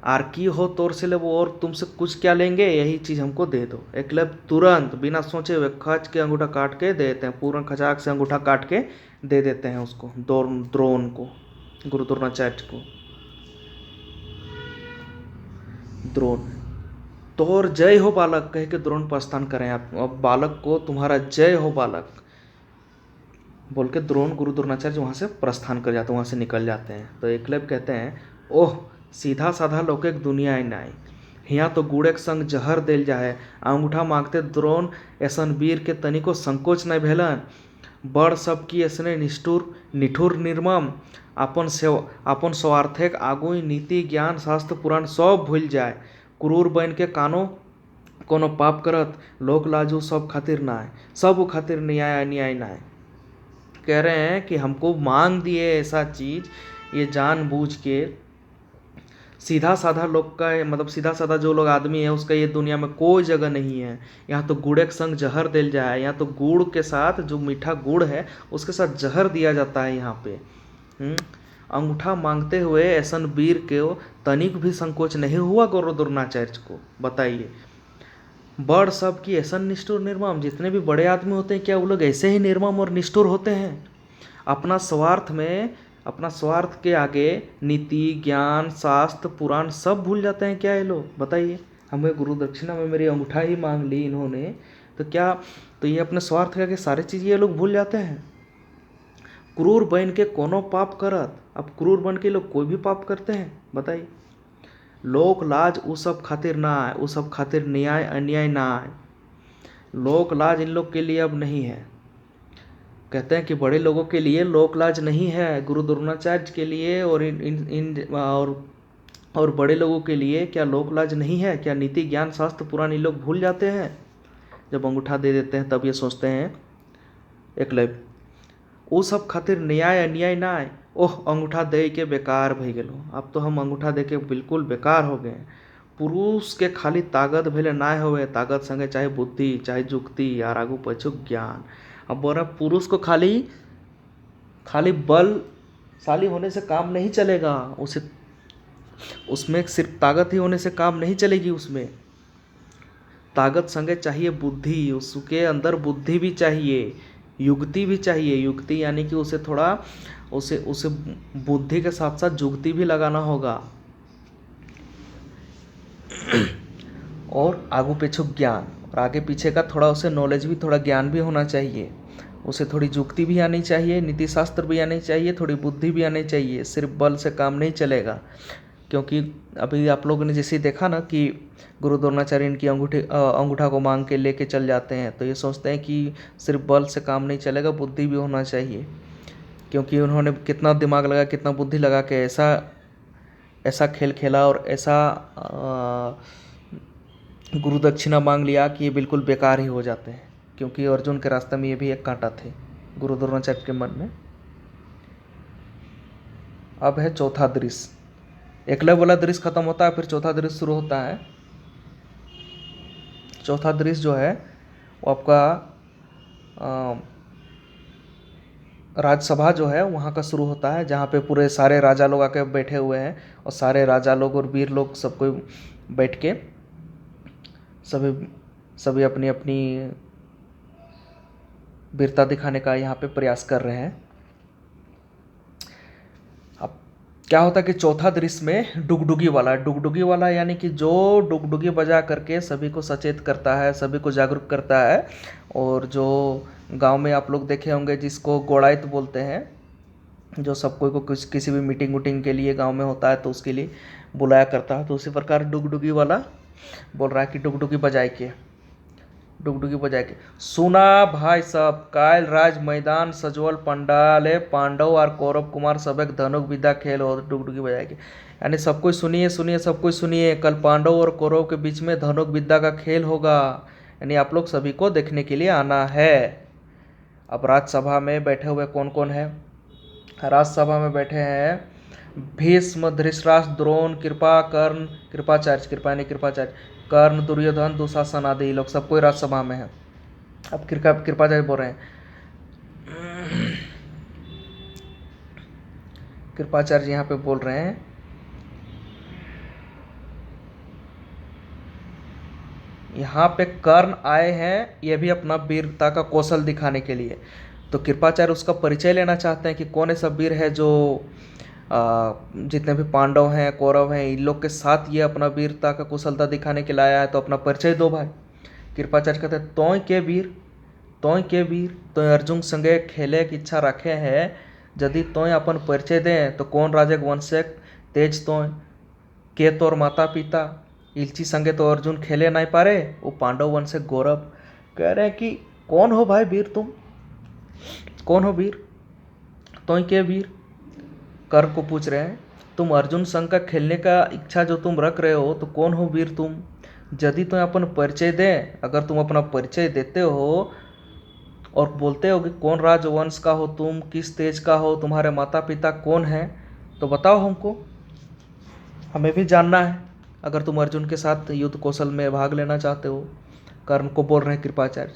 आर की हो तोर से ले वो, और तुमसे कुछ क्या लेंगे, यही चीज़ हमको दे दो। एकलव्य तुरंत बिना सोचे हुए खच के अंगूठा काट के दे देते हैं, पूरा खचाक से अंगूठा काट के दे देते हैं उसको, द्रोण को, गुरु द्रोणाचार्य को। द्रोण, तोर जय हो बालक कह के द्रोण प्रस्थान करें आप। अब बालक को तुम्हारा जय हो बालक बोल के द्रोण गुरु द्रोणाचार्य वहाँ से प्रस्थान कर जाते हैं, वहाँ से निकल जाते हैं। तो एकलव्य कहते हैं ओह सीधा साधा लोग एक दुनिया नाई, हिया तो गुड़ेक संग जहर देल जाए। अंगूठा मांगते द्रोण ऐसन वीर के तनिको संकोच नहीं भेलन, बड़ सबकी ऐसने निठुर निर्मम, अपन स्वार्थक आगुई नीति ज्ञान शास्त्र पुराण सब भूल जाए। क्रूर बन के कोनो पाप करत, लोक लाजू सब खातिर ना है, सब खातिर न्याय ना है। कह रहे हैं कि हमको मांग दिए ऐसा चीज़, ये जानबूझ के सीधा साधा लोग का, मतलब सीधा साधा जो लोग आदमी है उसका ये दुनिया में कोई जगह नहीं है। यहाँ तो गुड़ के संग जहर दिल जाए, यहाँ तो गुड़ के साथ जो मीठा गुड़ है उसके साथ जहर दिया जाता है यहाँ पे। अंगूठा मांगते हुए ऐसन वीर के तनिक भी संकोच नहीं हुआ गुरु द्रोणाचार्य को। बताइए, बड़ सब की ऐसा निष्ठुर निर्मम, जितने भी बड़े आदमी होते हैं क्या वो लोग ऐसे ही निर्मम और निष्ठुर होते हैं? अपना स्वार्थ के आगे नीति ज्ञान शास्त्र पुराण सब भूल जाते हैं क्या ये लोग? बताइए, हमें गुरु दक्षिणा में मेरी अंगूठा ही मांग ली इन्होंने, तो क्या तो ये अपने स्वार्थ के आगे सारी चीज़ ये लोग भूल जाते हैं। क्रूर बन के कोनो पाप करत, अब क्रूर बन के लोग कोई भी पाप करते हैं? बताइए, लोक लाज उ सब खातिर ना आए, उ सब खातिर न्याय अन्याय ना आए। लोक लाज इन लोग के लिए अब नहीं है। कहते हैं कि बड़े लोगों के लिए लोक लाज नहीं है, गुरु द्रोणाचार्य के लिए और बड़े लोगों के लिए क्या लोक लाज नहीं है? क्या नीति ज्ञान शास्त्र पुराण इन लोग भूल जाते हैं? जब अंगूठा दे देते हैं तब ये सोचते हैं एकलव्य, वो सब खातिर न्याय अन्याय ना आए। ओह अंगूठा दे के बेकार भई गेलो, अब तो हम अंगूठा दे के बिल्कुल बेकार हो गए। पुरुष के खाली ताकत भेले ना होवे, ताकत संगे चाहे बुद्धि चाहे जुक्ति या आगू पछू ज्ञान। अब बोरा पुरुष को खाली बलशाली होने से काम नहीं चलेगा, उसमें सिर्फ ताकत ही होने से काम नहीं चलेगी। उसमें ताकत संगे चाहिए बुद्धि, उसके अंदर बुद्धि भी चाहिए, युक्ति भी चाहिए। युक्ति यानी कि उसे बुद्धि के साथ साथ जुक्ति भी लगाना होगा, और आगू पीछू ज्ञान, और आगे पीछे का थोड़ा उसे नॉलेज भी, थोड़ा ज्ञान भी होना चाहिए। उसे थोड़ी जुक्ति भी आनी चाहिए, नीति शास्त्र भी आनी चाहिए, थोड़ी बुद्धि भी आनी चाहिए। सिर्फ बल से काम नहीं चलेगा, क्योंकि अभी आप लोगों ने जैसे देखा ना कि गुरु द्रोणाचार्य इनकी अंगूठा को मांग के लेके चल जाते हैं, तो ये सोचते हैं कि सिर्फ बल से काम नहीं चलेगा, बुद्धि भी होना चाहिए। क्योंकि उन्होंने कितना दिमाग लगा, कितना बुद्धि लगा के ऐसा खेल खेला और ऐसा गुरु दक्षिणा मांग लिया कि ये बिल्कुल बेकार ही हो जाते हैं। क्योंकि अर्जुन के रास्ते में ये भी एक कांटा थे गुरु द्रोणाचार्य के मन में। अब है चौथा दृश्य। एकलव्य वाला दृश्य खत्म होता है, फिर चौथा दृश्य शुरू होता है। चौथा दृश्य जो है वो आपका राजसभा जो है वहाँ का शुरू होता है, जहाँ पे पूरे सारे राजा लोग आके बैठे हुए हैं और सारे राजा लोग और वीर लोग सब कोई बैठ के सभी सभी अपनी अपनी वीरता दिखाने का यहाँ पे प्रयास कर रहे हैं। अब क्या होता है कि चौथा दृश्य में डुगडुगी वाला यानी कि जो डुगडुगी बजा करके सभी को सचेत करता है, सभी को जागरूक करता है। और जो गांव में आप लोग देखे होंगे जिसको गोड़ाइत बोलते हैं, जो सब कोई को किसी भी मीटिंग वूटिंग के लिए गांव में होता है तो उसके लिए बुलाया करता है, तो उसी प्रकार डुगडुगी वाला बोल रहा है कि डुगडुगी बजाए के सुना भाई सब काल राज मैदान सजवल पंडाले पांडव और कौरव कुमार सबक धनुक विद्या खेल हो डुगडुगी बजाए के। यानी सब कोई सुनिए सब कोई सुनिए, कल पांडव और कौरव के बीच में धनुक विद्या का खेल होगा, यानी आप लोग सभी को देखने के लिए आना है। अब राज्यसभा में बैठे हुए कौन कौन है? राज्यसभा में बैठे हैं भीष्म, धृतराष्ट्र, द्रोण, कृपाचार्य, कर्ण, दुर्योधन, दुशासन आदि लोग सब कोई राज्यसभा में है। अब कृपाचार्य बोल रहे हैं, कृपाचार्य यहाँ पे बोल रहे हैं यहाँ पे कर्ण आए हैं ये भी अपना वीरता का कौशल दिखाने के लिए। तो कृपाचार्य उसका परिचय लेना चाहते हैं कि कौन ऐसा वीर है जो जितने भी पांडव हैं कौरव हैं इन लोग के साथ ये अपना वीरता का कुशलता दिखाने के लिए आया है, तो अपना परिचय दो भाई। कृपाचार्य कहते हैं तोय के वीर तो अर्जुन संगे खेले की इच्छा रखे हैं, यदि तोय अपन परिचय दें तो कौन राजक वंशक तेज तोय के तोर माता पिता इलची संगे तो अर्जुन खेले नहीं पारे, वो पांडव वंश गौरव। कह रहे हैं कि कौन हो भाई वीर, तुम कौन हो वीर? तो के वीर कर्ण को पूछ रहे हैं, तुम अर्जुन संग का खेलने का इच्छा जो तुम रख रहे हो तो कौन हो वीर तुम? यदि तुम अपन परिचय दें, अगर तुम अपना परिचय देते हो और बोलते हो कि कौन राजवंश का हो तुम, किस तेज का हो, तुम्हारे माता पिता कौन हैं, तो बताओ हमको, हमें भी जानना है अगर तुम अर्जुन के साथ युद्ध कौशल में भाग लेना चाहते हो। कर्ण को बोल रहे हैं कृपाचार्य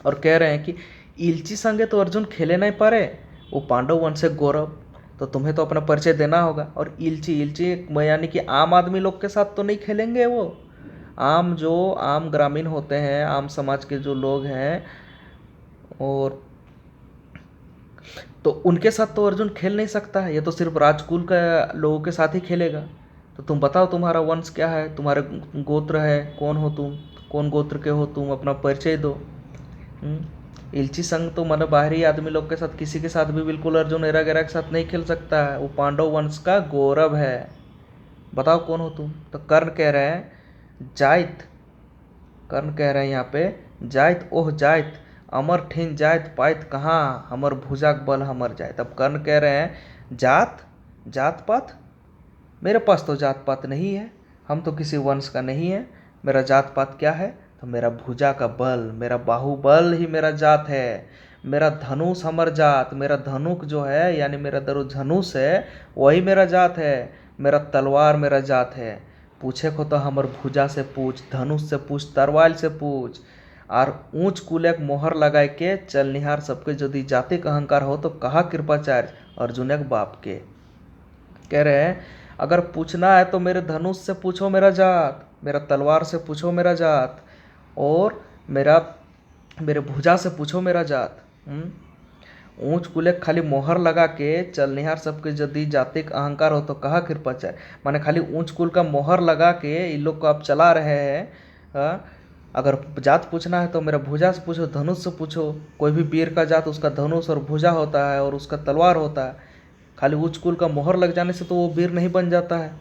और कह रहे हैं कि इलची संगे तो अर्जुन खेले नहीं पारे, वो पांडव वंश गौरव, तो तुम्हें तो अपना परिचय देना होगा। और इलची यानी कि आम आदमी लोग के साथ तो नहीं खेलेंगे, वो आम ग्रामीण होते हैं, आम समाज के जो लोग हैं, और तो उनके साथ तो अर्जुन खेल नहीं सकता है, ये तो सिर्फ राजकुल का लोगों के साथ ही खेलेगा। तो तुम बताओ तुम्हारा वंश क्या है, तुम्हारे गोत्र है, कौन हो तुम, कौन गोत्र के हो तुम, अपना परिचय दो। इलची संग तो मन बाहरी आदमी लोग के साथ किसी के साथ भी बिल्कुल अर्जुन एरा के साथ नहीं खेल सकता है, वो पांडव वंश का गौरव है, बताओ कौन हो तुम। तो कर्ण कह रहे हैं यहाँ पे जाइत ओह जाइत अमर ठिन जाइत पाइत कहाँ, हमर भुजाक बल हमर जाइत। अब कर्ण कह रहे हैं जात पात, मेरे पास तो जात पात नहीं है, हम तो किसी वंश का नहीं है, मेरा जात पात क्या है, तो मेरा भुजा का बल, मेरा बाहुबल ही मेरा जात है, मेरा धनुष हमर जात, मेरा धनुक जो है यानी मेरा धनुष है वही मेरा जात है, मेरा तलवार मेरा जात है। पूछे को तो हमर भुजा से पूछ, धनुष से पूछ, तलवार से पूछ, और ऊंच कुले मोहर लगाए के चल निहार सबके यदि जातिक अहंकार हो तो कहा कृपाचार्य अर्जुनक बाप के। कह रहे हैं अगर पूछना है तो मेरे धनुष से पूछो मेरा जात, मेरा तलवार से पूछो मेरा जात, और मेरे भुजा से पूछो मेरा जात। ऊंच कुले खाली मोहर लगा के चल निहार सबके यदि जातिक अहंकार हो तो कहा कृपाचार्य, माने खाली ऊंच कुल का मोहर लगा के इन लोग को आप चला रहे हैं। अगर जात पूछना है तो मेरा भुजा से पूछो, धनुष से पूछो, कोई भी वीर का जात उसका धनुष और भुजा होता है और उसका तलवार होता है, खाली उच्च कुल का मोहर लग जाने से तो वो वीर नहीं बन जाता है।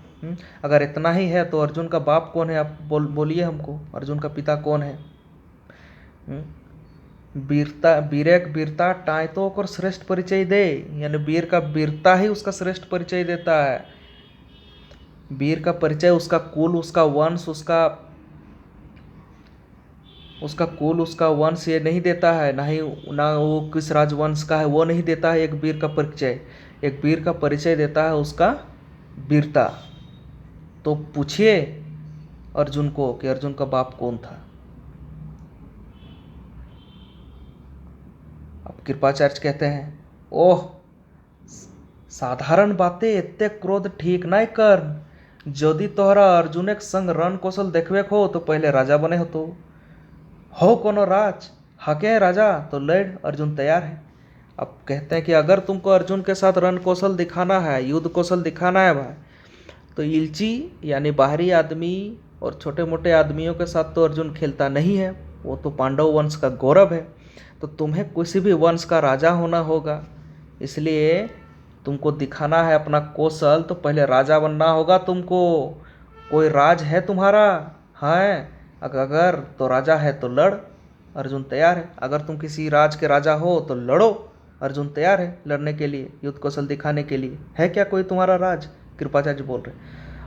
अगर इतना ही है तो अर्जुन का बाप कौन है, आप बोलिए हमको, अर्जुन का पिता कौन है? वीरता टाइतो को श्रेष्ठ परिचय दे, यानी वीर का वीरता ही उसका श्रेष्ठ परिचय देता है। वीर का परिचय उसका कुल, उसका वंश, उसका वंश ये नहीं देता है, ना वो किस राजवंश का है वो नहीं देता है। एक वीर का परिचय देता है उसका वीरता। तो पूछिए अर्जुन को कि अर्जुन का बाप कौन था। कृपाचार्य कहते हैं, ओह साधारण बातें एते क्रोध ठीक नाय कर्ण, यदि तोहरा अर्जुन के संग रण कौशल देखवे हो तो पहले राजा बने हो कोनो राज हके राजा तो लड़, अर्जुन तैयार है। अब कहते हैं कि अगर तुमको अर्जुन के साथ रण कौशल दिखाना है, युद्ध कौशल दिखाना है भाई, तो इल्ची यानी बाहरी आदमी और छोटे मोटे आदमियों के साथ तो अर्जुन खेलता नहीं है, वो तो पांडव वंश का गौरव है। तो तुम्हें किसी भी वंश का राजा होना होगा, इसलिए तुमको दिखाना है अपना कौशल तो पहले राजा बनना होगा तुमको। कोई राज है तुम्हारा? है अगर तो राजा है तो लड़, अर्जुन तैयार है। अगर तुम किसी राज के राजा हो तो लड़ो, अर्जुन तैयार है लड़ने के लिए, युद्ध कौशल दिखाने के लिए। है क्या कोई तुम्हारा राज? कृपाचार्य बोल रहे।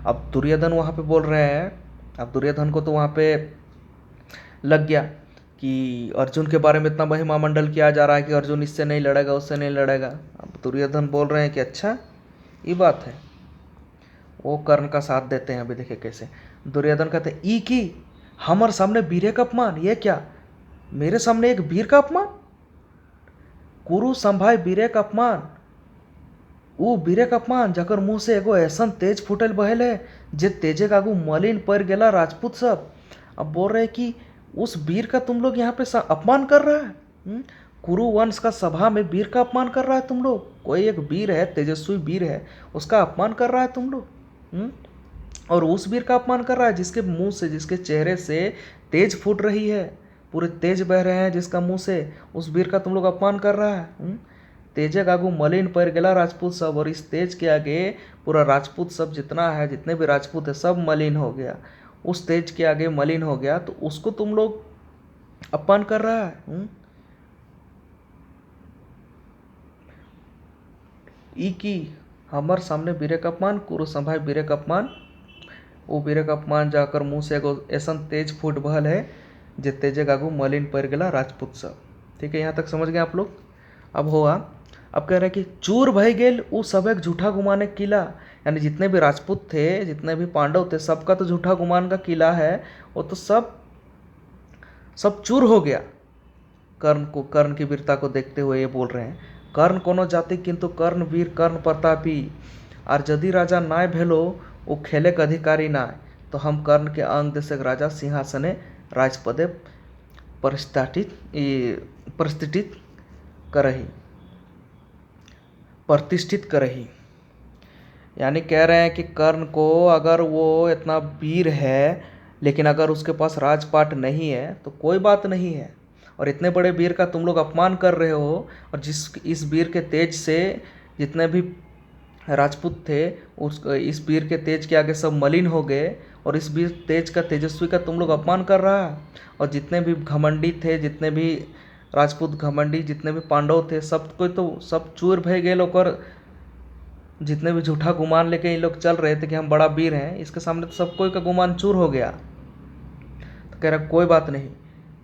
अब दुर्योधन वहाँ पे बोल रहे हैं, अब दुर्योधन को तो वहाँ पे लग गया कि अर्जुन के बारे में इतना महिमा मंडल किया जा रहा है कि अर्जुन इससे नहीं लड़ेगा उससे नहीं लड़ेगा। अब दुर्योधन बोल रहे हैं कि अच्छा ये बात है, वो कर्ण का साथ देते हैं। अभी देखिए कैसे दुर्योधन कहते हैं, ई की हमारे सामने वीर का अपमान, ये क्या मेरे सामने एक वीर का अपमान? कुरु संभाय वीर का अपमान, वो वीर का अपमान जकर मुंह से एगो ऐसा तेज फुटल बहल है जे तेजे का आगू मलिन पड़ गेला राजपूत सब। अब बोल रहे कि उस वीर का तुम लोग यहाँ पे अपमान कर रहा है। कुरु वंश का सभा में वीर का अपमान कर रहा है तुम लोग। कोई एक वीर है, तेजस्वी वीर है, उसका अपमान कर रहा है तुम लोग। और उस वीर का अपमान कर रहा है जिसके मुंह से, जिसके चेहरे से तेज फूट रही है, पूरे तेज बह रहे हैं जिसका मुंह से, उस वीर का तुम लोग अपमान कर रहा है। तेजे आगू मलिन पड़ गेला राजपूत सब, और इस तेज के आगे पूरा राजपूत सब जितना है, जितने भी राजपूत है सब मलिन हो गया। उस तेज के आगे मलिन हो गया तो उसको तुम लोग अपमान कर रहा है। ई की हमार सामने वीर का अपमान, कुरु संभाय वीर का अपमान, वो वीर का अपमान जाकर मुंह से एगो ऐसा तेज फूट बहल है जे तेजे आगू मलिन पड़ गेला राजपूत सब। ठीक है, यहाँ तक समझ गए आप लोग। अब हुआ, अब कह रहे हैं कि चूर भय गेल वो सब एक झूठा गुमाने किला, यानी जितने भी राजपूत थे, जितने भी पांडव थे, सबका तो झूठा गुमान का किला है, वो तो सब चूर हो गया। कर्ण की वीरता को देखते हुए ये बोल रहे हैं, कर्ण कोनो जाति किंतु कर्ण वीर कर्ण प्रतापी, और यदि राजा नाय भेलो वो खेले के अधिकारी नाय, तो हम कर्ण के अंग देशक राजा सिंहासने राजपदे प्रतिष्ठित करही। यानी कह रहे हैं कि कर्ण को अगर वो इतना वीर है लेकिन अगर उसके पास राजपाट नहीं है तो कोई बात नहीं है, और इतने बड़े वीर का तुम लोग अपमान कर रहे हो, और इस वीर के तेज से जितने भी राजपूत थे इस वीर के तेज के आगे सब मलिन हो गए, और इस वीर तेज का, तेजस्वी का तुम लोग अपमान कर रहा है। और जितने भी घमंडी थे, जितने भी राजपूत घमंडी, जितने भी पांडव थे, सब कोई तो सब चूर भय गए लोग, और जितने भी झूठा गुमान लेके ये लोग चल रहे थे कि हम बड़ा वीर हैं, इसके सामने तो सब कोई का गुमान चूर हो गया। तो कह रहा कोई बात नहीं,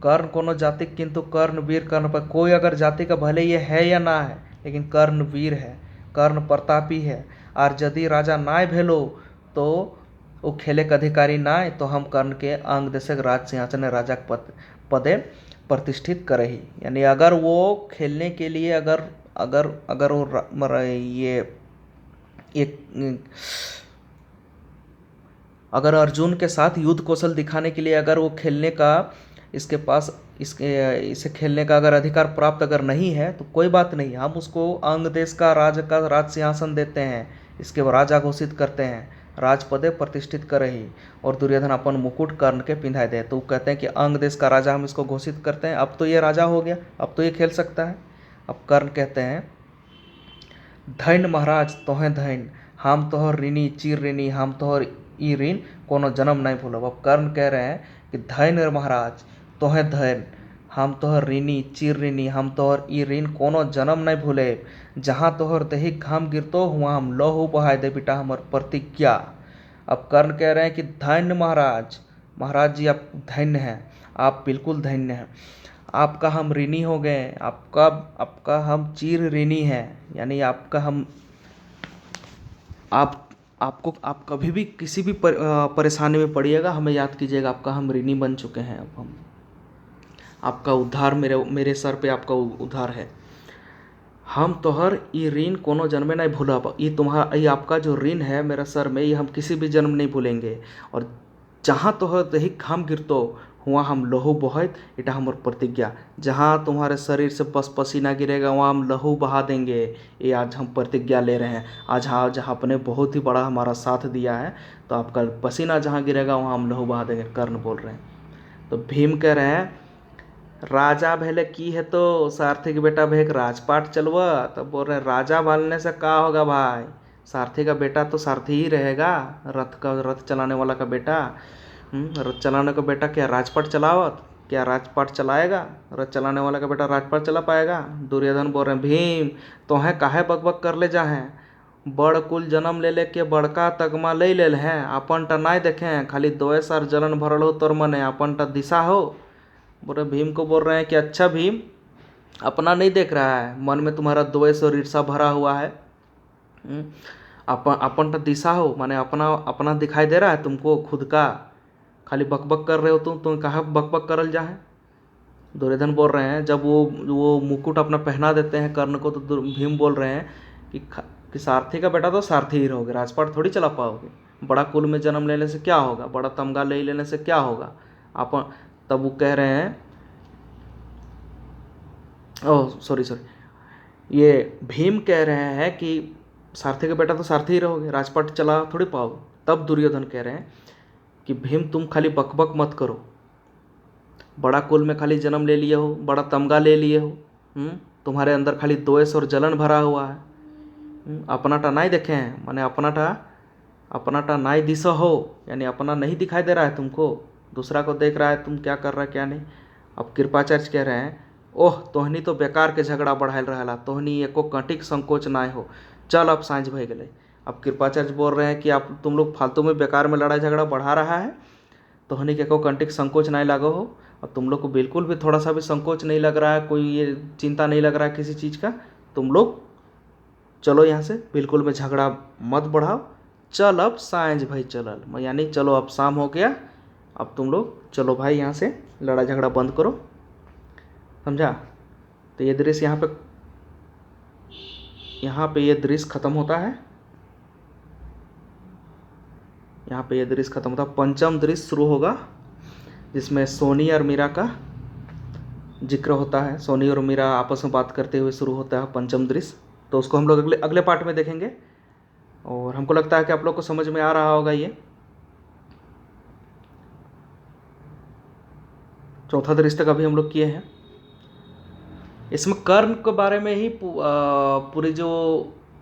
कर्ण कोनो जाति किंतु कर्ण वीर कर्ण पर, कोई अगर जाति का भले ये है या ना है लेकिन कर्ण वीर है, कर्ण प्रतापी है, और यदि राजा नाय भेलो तो वो खेले के अधिकारी नाय, तो हम कर्ण के अंग देशक राज सिंहासन राजा पदे प्रतिष्ठित करही। यानी अगर वो खेलने के लिए अगर वो ये अगर अर्जुन के साथ युद्ध कौशल दिखाने के लिए अगर वो खेलने का इसके पास इसे खेलने का अगर अधिकार प्राप्त अगर नहीं है तो कोई बात नहीं, हम उसको अंग देश का राज सिंहासन देते हैं, इसके राजा घोषित करते हैं, राजपदे प्रतिष्ठित करही। और दुर्योधन अपन मुकुट कर्ण के पिंधाए दे, तो कहते हैं कि अंग देश का राजा हम इसको घोषित करते हैं, अब तो ये राजा हो गया, अब तो ये खेल सकता है। अब कर्ण कहते हैं, धैन्य महाराज तोहें धैन्य, हम तोहर ऋणी चिर ऋणी, हम तोहर ई ऋण कोनो जन्म नहीं भूलब। अब कर्ण कह रहे हैं कि धैन्य महाराज तोहें धैन्य, हम तोहर ऋणी चिर ऋणी, हम तोहर ई ऋण कोनो जन्म नहीं भूले, जहाँ तोहर देही घाम गिरतो हुआ हम लहू बहाय दे बेटा हमर प्रतिज्ञा। अब कर्ण कह रहे हैं कि धन्य महाराज जी आप धन्य हैं, आप बिल्कुल धन्य हैं, आपका हम ऋणी हो गए, आपका हम चिर ऋणी हैं, यानी आपका हम आप कभी भी किसी भी परेशानी में पड़िएगा हमें याद कीजिएगा, आपका हम ऋणी बन चुके हैं। अब हम आपका उद्धार मेरे सर पे आपका उद्धार है। हम तोहर ई ऋण कोनो जन्मे नहीं भूलब। ये तुम्हारा, ये आपका जो ऋण है मेरा सर में, ये हम किसी भी जन्म नहीं भूलेंगे। और जहाँ तोहर दही घाम गिरतो वहाँ हम लहू बहत, इटा हमार प्रतिज्ञा। जहाँ तुम्हारे शरीर से बस पसीना गिरेगा वहाँ हम लहू बहा देंगे। ये आज हम प्रतिज्ञा ले रहे हैं। आज आपने बहुत ही बड़ा हमारा साथ दिया है, तो आपका पसीना जहाँ गिरेगा वहाँ हम लहू बहा देंगे। कर्ण बोल रहे हैं। तो भीम कह रहे हैं राजा भेले की है तो सारथी के बेटा भेक राजपाट चलवा। तो बोल रहे हैं राजा बनने से क्या होगा भाई, सारथी का बेटा तो सारथी ही रहेगा, रथ चलाने वाला का बेटा। रथ चलाने का बेटा क्या राजपाट चलावत, क्या राजपाट चलाएगा? रथ चलाने वाला का बेटा राजपाट चला पाएगा? दुर्योधन बोल रहे हैं भीम तो है काहे बकबक कर ले जा हैं, बड़ कुल जन्म ले के बड़का तगमा ले लेल हैं, अपन टा नहीं देखें, खाली दोए सार जलन भरल हो तोर मने, अपन टा दिशा हो। बोले भीम को बोल रहे हैं कि अच्छा भीम, अपना नहीं देख रहा है, मन में तुम्हारा द्वेष और ईर्षा भरा हुआ है। अपन टा दिशा हो, माने अपना अपना दिखाई दे रहा है तुमको खुद का, खाली बकबक कर रहे हो तुम कहाँ बकबक करल जा है। दुर्योधन बोल रहे हैं जब वो मुकुट अपना पहना देते हैं कर्ण को, तो भीम बोल रहे हैं कि सारथी का बेटा तो सारथी ही रहोगे, राजपाट थोड़ी चला पाओगे। बड़ा कुल में जन्म लेने से क्या होगा, बड़ा तमगा ले लेने से क्या होगा। अपन तब वो कह रहे हैं, ओह सॉरी, ये भीम कह रहे हैं कि सारथी का बेटा तो सारथी ही रहोगे, राजपाट चला थोड़ी पाओगे। तब दुर्योधन कह रहे हैं कि भीम तुम खाली बकबक मत करो, बड़ा कुल में खाली जन्म ले लिए हो, बड़ा तमगा ले लिए हो, तुम्हारे अंदर खाली द्वेष और जलन भरा हुआ है। अपना टा नहीं देखे हैं, माने अपना टा नहीं दिशा हो, यानी अपना नहीं दिखाई दे रहा है तुमको, दूसरा को देख रहा है तुम क्या कर रहा है क्या नहीं। अब कृपाचार्य कह रहे हैं ओह तोहनी तो बेकार के झगड़ा बढ़ायल रहा, तोहनी एको कटिक संकोच ना हो, चल अब साँझ भय गए। अब कृपाचार्य बोल रहे हैं कि आप तुम लोग फालतू में बेकार में लड़ाई झगड़ा बढ़ा रहा है, तोहनी के एको कंटिक संकोच नहीं लागो हो, और तुम लोग को बिल्कुल भी थोड़ा सा भी संकोच नहीं लग रहा है, कोई ये चिंता नहीं लग रहा है किसी चीज़ का, तुम लोग चलो यहाँ से, बिल्कुल में झगड़ा मत बढ़ाओ, चल अब साँझ भाई चलल, यानी चलो अब शाम हो गया, अब तुम लोग चलो भाई यहाँ से लड़ाई झगड़ा बंद करो, समझा। तो ये दृश्य यहाँ पे ये दृश्य खत्म होता है, यहाँ पे ये दृश्य खत्म होता है। पंचम दृश्य शुरू होगा जिसमें सोनी और मीरा का जिक्र होता है, सोनी और मीरा आपस में बात करते हुए शुरू होता है पंचम दृश्य। तो उसको हम लोग अगले पार्ट में देखेंगे, और हमको लगता है कि आप लोग को समझ में आ रहा होगा। ये चौथा दृश्य तक अभी हम लोग किए हैं। इसमें कर्ण के बारे में ही पूरी जो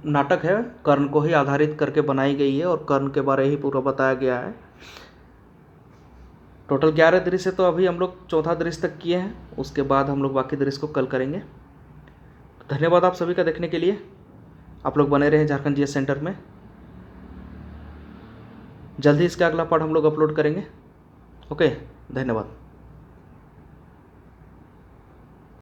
नाटक है कर्ण को ही आधारित करके बनाई गई है, और कर्ण के बारे ही पूरा बताया गया है। टोटल 11 दृश्य तो अभी हम लोग चौथा दृश्य तक किए हैं, उसके बाद हम लोग बाकी दृश्य को कल करेंगे। धन्यवाद आप सभी का देखने के लिए। आप लोग बने रहे झारखंड जीएस सेंटर में, जल्द ही इसका अगला पार्ट हम लोग अपलोड करेंगे। ओके, धन्यवाद।